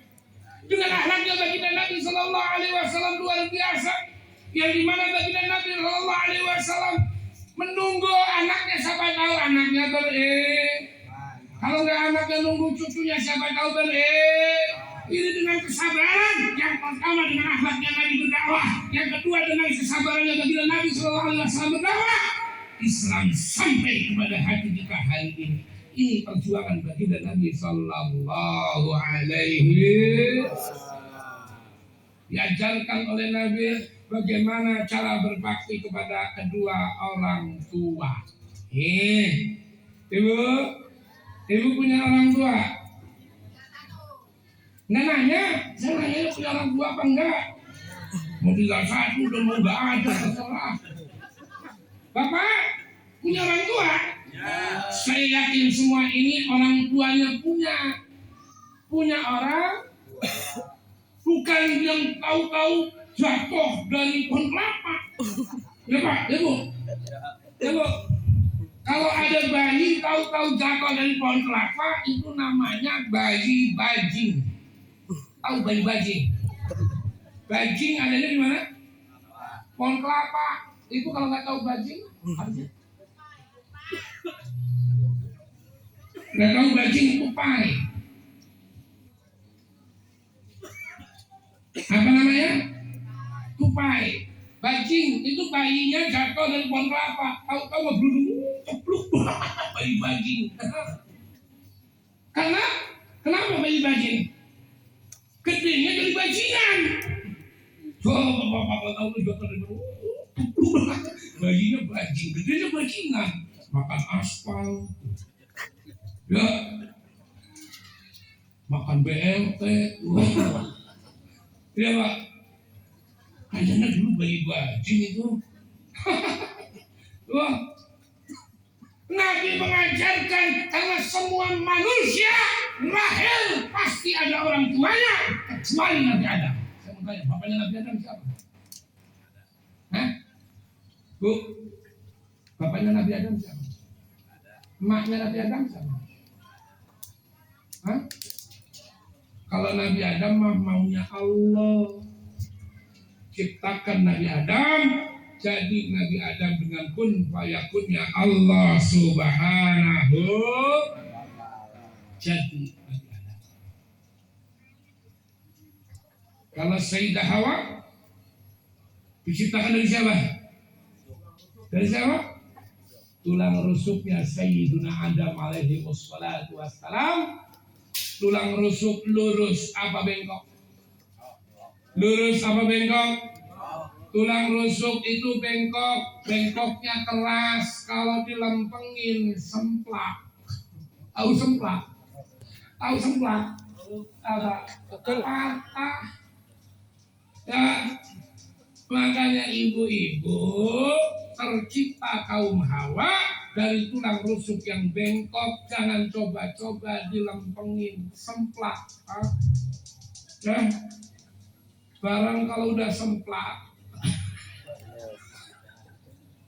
dengan akhlaknya baginda Nabi Sallallahu Alaihi Wasallam luar biasa, yang dimana baginda Nabi Sallallahu Alaihi Wasallam menunggu anaknya, siapa tahu anaknya kalau nggak anaknya nunggu cucunya, siapa tahu ini dengan kesabaran. Yang pertama dengan akhlaknya Nabi berdakwah, yang kedua dengan kesabarannya baginda Nabi Sallallahu Alaihi Wasallam berdakwah, Islam sampai kepada hati kita hari ini. Ini perjuangan baginda Nabi Sallallahu Alaihi Wasallam. Diajarkan oleh Nabi bagaimana cara berbakti kepada kedua orang tua. Ibu punya orang tua? Nggak nanya, saya nanya punya orang tua apa enggak? Mau tinggal satu udah mau nggak ada, terserah. Bapak punya orang tua? Saya yakin semua ini orang tuanya punya orang, bukan yang tahu-tahu jatuh dari pohon kelapa. Ya Pak, ya Bu. Kalau ada bayi tahu-tahu jatuh dari pohon kelapa, itu namanya bayi bajing. Tahu bayi bajing? Bajing adanya di mana? Pohon kelapa. Itu kalau nggak tahu bajing, harusnya nggak tahu bajing, tupai. Apa namanya? Tupai. Bajing itu bayinya jatuh dari pohon kelapa. Tahu-tahu ngebludung, cepluk, bayi bajing. Kenapa bayi bajing? Gedenya dari bajingan. Coba bapak tahu tuh jatuh dari bayinya bajing, gedenya bajingan. Makan aspal. Ya, makan BLT, ya Pak. Kayaknya dulu bayi bajing itu. Wah, Nabi mengajarkan karena semua manusia lahir pasti ada orang tuanya, kecuali Nabi Adam. Saya mau tanya, bapaknya Nabi Adam siapa? Hah? Bu, bapaknya Nabi Adam siapa? Emaknya Nabi Adam siapa? Hah? Kalau Nabi Adam maunya Allah ciptakan Nabi Adam, jadi Nabi Adam dengan kun fayakunnya Allah Subhanahu jadi Nabi Adam. Kalau Sayyidah Hawa diciptakan dari siapa? Dari siapa? Tulang rusuknya Sayyiduna Adam alaihi wassalatu wassalam. Tulang rusuk lurus apa bengkok? Lurus apa bengkok? Tulang rusuk itu bengkok, bengkoknya keras, kalau dilempengin semplak. Tahu semplak? Tahu semplak? Apa? Patah. Ya, makanya ibu-ibu tercipta kaum Hawa dari tulang rusuk yang bengkok. Jangan coba-coba dilempengin semplak. Ya, barang kalau udah semplak,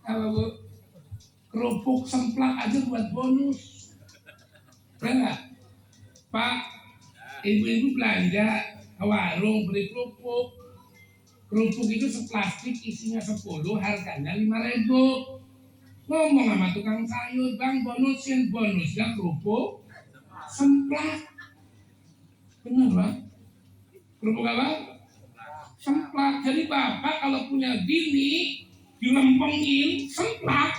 kalau kerupuk semplak aja buat bonus. Enggak, Pak, ibu-ibu belanja ke warung beli kerupuk. Kerupuk itu seplastik isinya 10, harganya 5.000. Ngomong sama tukang sayur, bang bonusnya kerupuk semplak. Bener bang? Kerupuk apa? Semplak. Jadi bapak kalau punya bini dilempengin semplak,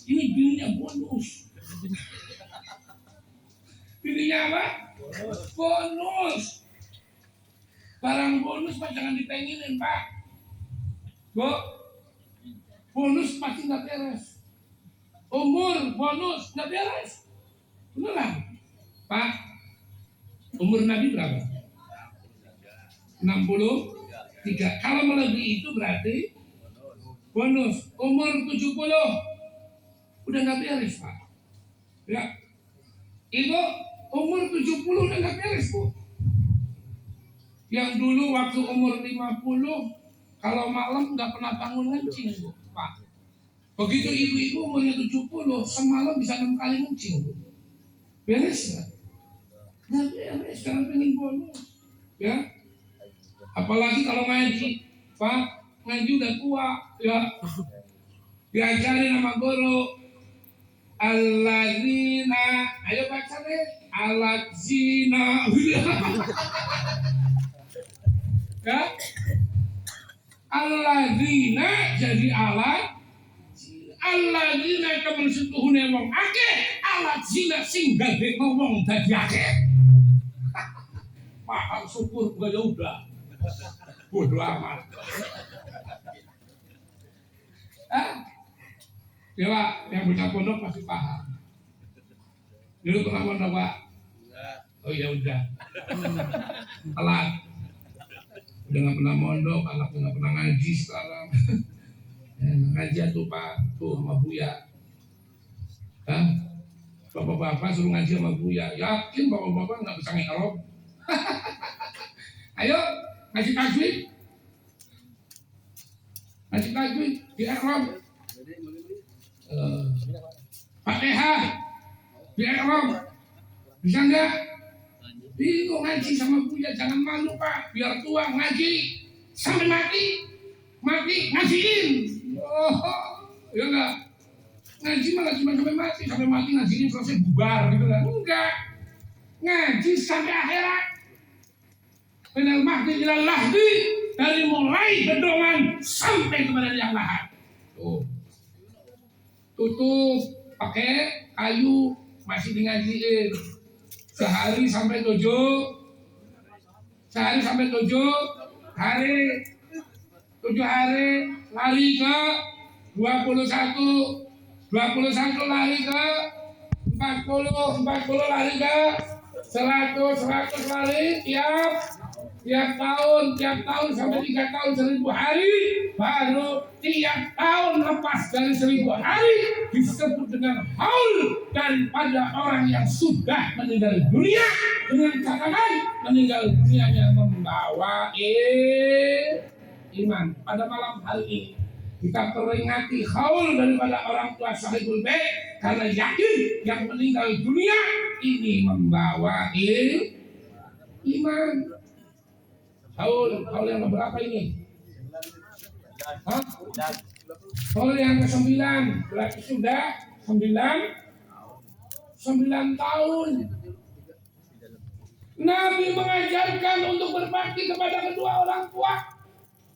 ini bininya bonus. Bininya apa? Bonus. Barang bonus pak jangan dipenginin pak. Bu, bonus pasti nggak beres. Umur bonus nggak beres. Beneran, Pak? Umur Nabi berapa? 63. Kalau melebihi itu berarti bonus. Umur 70 udah nggak beres Pak. Ya, Ibu umur 70 udah nggak beres Bu. Yang dulu waktu umur 50 kalau malam nggak pernah bangun ngencing Bu, Pak. Begitu ibu-ibu umurnya 70 semalam bisa 6 kali ngencing Bu. Beres nggak? Nggak beres. Sekarang pengen bonus, ya. Apalagi kalau ngaji, Pak, ngaji udah tua, ya. Diajarin sama guru. Alladzina, ayo baca deh. Alladzina. Ya. Alladzina jadi alat. Alladzina kamu setuhune wong akeh, alladzina sing gede ngomong dadi akeh. Paham syukur gua ya udah. Bodoh amat. Ya Pak, yang punya pondok pasti paham. Dulu pernah pondok Pak? Oh ya udah. Telat. Udah nggak pernah mondok, anaknya nggak pernah ngaji sekarang. Ngaji tuh Pak, tuh sama Buya. Bapak-bapak suruh ngaji sama Buya. Yakin bapak-bapak nggak bisa ngi'rab? Ayo ngaji tajwid. Ngaji tajwid di i'rab. Fatihah di i'rab. Bisa enggak? Bingung ngaji sama Buya, jangan malu Pak. Biar tua ngaji sampai mati ngajiin. Oh, ya enggak. Ngaji malah cuma sampai mati ngajiin selesai bubar gitu kan. Enggak. Ngaji sampai akhirat. Minal mahdi ilal lahdi, dari mulai bedongan sampai kepada yang lahat. Tuh. Tutup pakai kayu masih ngajiin. Sehari sampai 7 hari 7 hari lari ke 21 lari ke 40 lari ke 100 lari tiap tahun sampai 3 tahun 1000 hari, baru tiap tahun lepas dari 1000 hari disebut dengan haul daripada orang yang sudah meninggal dunia, dengan catatan meninggal dunianya membawa iman. Pada malam hari ini kita peringati haul daripada orang tua sahibul bait, karena yakin yang meninggal dunia ini membawa iman. Haul yang berapa ini? Haul yang ke-9, berarti sudah 9 tahun. Nabi mengajarkan untuk berbakti kepada kedua orang tua.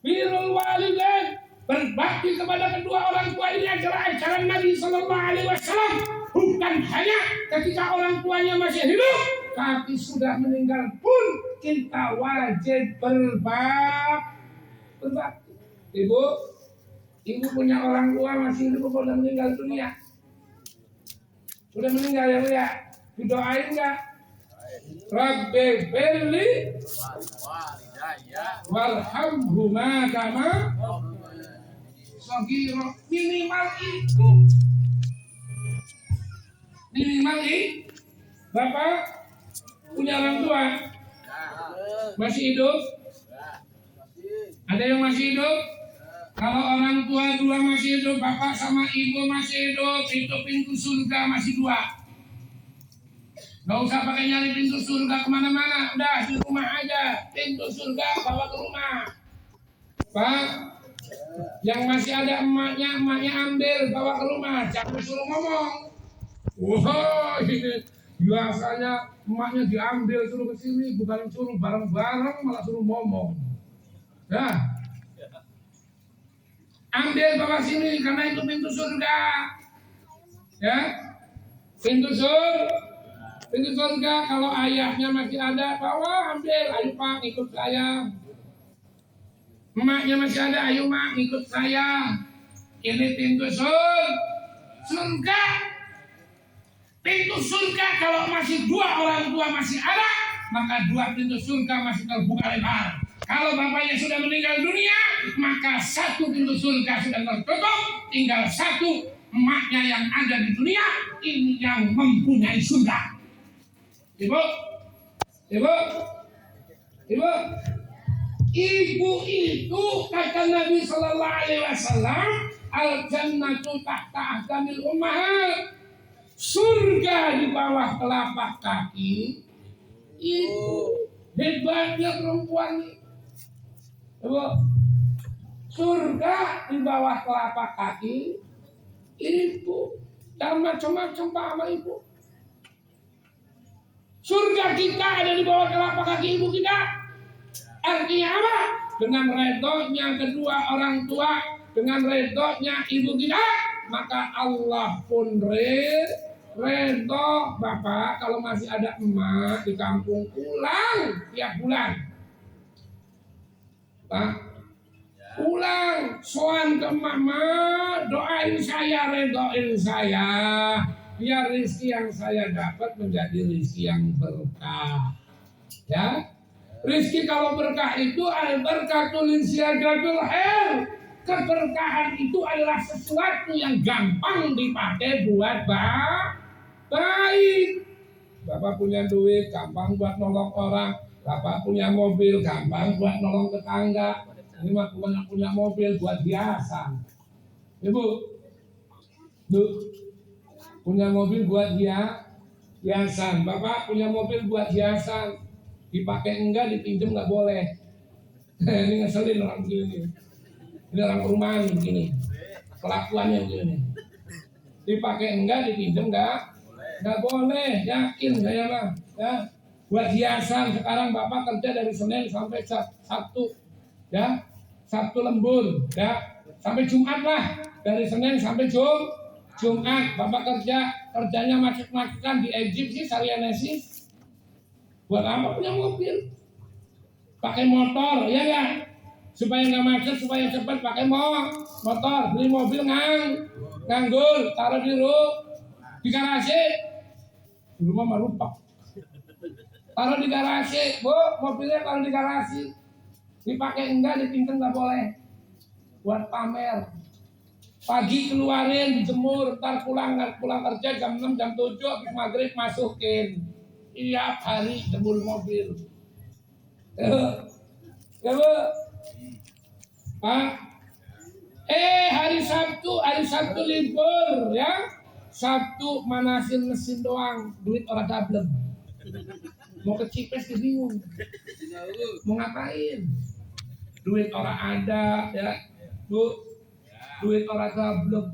Birrul walidain, berbakti kepada kedua orang tua ini adalah ajaran Nabi Sallallahu Alaihi Wasallam. Bukan hanya ketika orang tuanya masih hidup, tapi sudah meninggal pun kita wajib berbakti. Ibu punya orang tua masih hidup, udah meninggal dunia. Udah meninggal ya Bu ya. Didoain enggak? Rabbi firli warhamhuma kama shaghira. Minimal Bapak punya orang tua masih hidup? Ada yang masih hidup? Kalau orang tua 2 masih hidup, bapak sama ibu masih hidup, itu pintu surga masih 2. Gak usah pakai nyari pintu surga kemana-mana, udah di rumah aja, pintu surga bawa ke rumah. Pak, yang masih ada emaknya ambil bawa ke rumah, jangan suruh ngomong. Wah, ini biasanya emaknya diambil suruh ke sini, bukan suruh bareng-bareng malah suruh ngomong. Ya, ambil bawa sini karena itu pintu surga. Ya, pintu surga kalau ayahnya masih ada bawa ambil, ayo Pak ikut saya. Emaknya masih ada, ayo mak ikut saya. Ini pintu surga. Pintu surga kalau masih dua orang tua masih ada, maka dua pintu surga masih terbuka lebar. Kalau bapaknya sudah meninggal dunia, maka satu pintu surga sudah tertutup, tinggal satu emaknya yang ada di dunia, ini yang mempunyai surga. Ibu, ibu itu kata Nabi Sallallahu Alaihi Wasallam, al jannatu tahta aqdamil ummahat, surga di bawah telapak kaki. Itu hebatnya perempuan ini. Ibu, surga di bawah telapak kaki. Ibu, jangan macam-macam Pak sama ibu. Surga kita ada di bawah telapak kaki ibu kita. Artinya apa? Dengan redhonya kedua orang tua, dengan redhonya ibu kita, maka Allah pun redho. Bapak kalau masih ada emak di kampung pulang tiap bulan. Pak, pulang soan ke mama, doain saya, redoin saya, biar rezeki yang saya dapat menjadi rezeki yang berkah. Ya, rezeki kalau berkah itu al-barakatul insyadatul khair. Keberkahan itu adalah sesuatu yang gampang dipakai buat baik. Bapak punya duit, gampang buat nolong orang. Bapak punya mobil, gampang buat nolong tetangga. Ini mah punya mobil buat hiasan. Ibu, punya mobil buat hiasan. Bapak punya mobil buat hiasan. Dipakai enggak, dipinjam enggak boleh. Ini ngeselin orang begini. Ini orang perumahan begini. Kelakuannya begini. Dipakai enggak, dipinjam enggak boleh. Yakin saya mah. Ya. Buat hiasan sekarang Bapak kerja dari Senin sampai Sabtu. Ya. Sabtu lembur, ya. Sampai Jumat lah. Dari Senin sampai Jumat Bapak kerjanya masuk-masukan di Egypt sih, Sarianesis. Buat apa punya mobil? Pakai motor, ya ya. Supaya nggak macet, supaya cepat pakai motor. Beli mobil nganggur, taruh di garasi. Di rumah mah lupa. Taruh di garasi, Bu, mobilnya taruh di garasi. Dipakai enggak, dipinjam nggak boleh. Buat pamer. Pagi keluarin, dijemur, ntar pulang kerja jam 6, jam 7, habis maghrib masukin. Tiap hari jemur mobil. Ya Bu. Pak. Hari Sabtu libur ya. Sabtu manasin mesin doang, duit orang dablem. Mau ke Cipes bingung. Mau ngapain? Duit orang ada ya. Bu, duit orang dablem.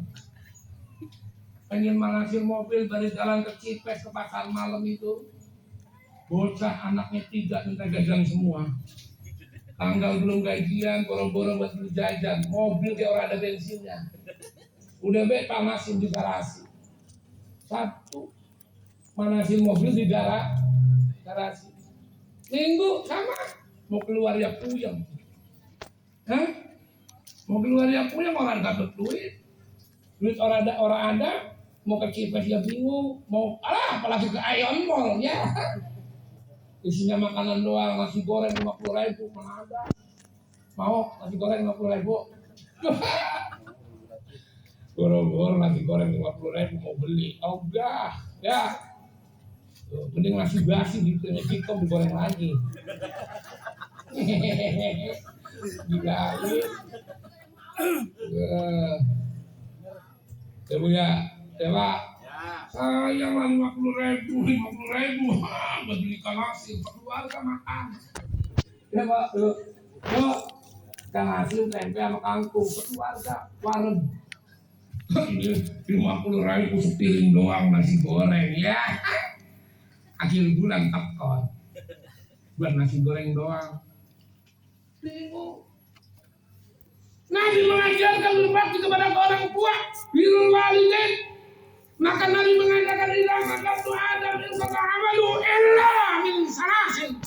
Pengen manasin mobil dari jalan ke Cipes ke pasar malam itu. Bocah anaknya 3 minta jajan semua. Tanggal belum gajian, boro-boro buat beli jajan. Mobil kayak orang ada bensinnya. Udah panasin di garasi. Sabtu manasin mobil di garasi. Minggu sama, mau keluar ya puyeng. Mau keluar ya puyeng, orang dapat duit. Duit orang ada, mau ke Cipes ya bingung. Mau apalagi ke Ion Mall ya. Isinya makanan doang, nasi goreng 50.000, mana ada. Mau nasi goreng 50.000. Boro-boro nasi goreng 50.000 mau beli. Oh enggak, ya. Tuh, mending nasi basi gitu, cikom digoreng lagi. Digali. Ya Bu ya, Pak. Saya mah 50.000 buat beli kalasin keluarga makan. Ya Pak, yuk kalasin tempe sama kangkung keluarga warung. Ini 50.000 sepiring doang nasi goreng ya. Akhir bulan tekor buat nasi goreng doang. Bingung. Nabi mengajarkan berbakti kepada orang tua, birrul walidain. Maka Nabi mengatakan ila makatu Adam in qata amalu illa min salasin.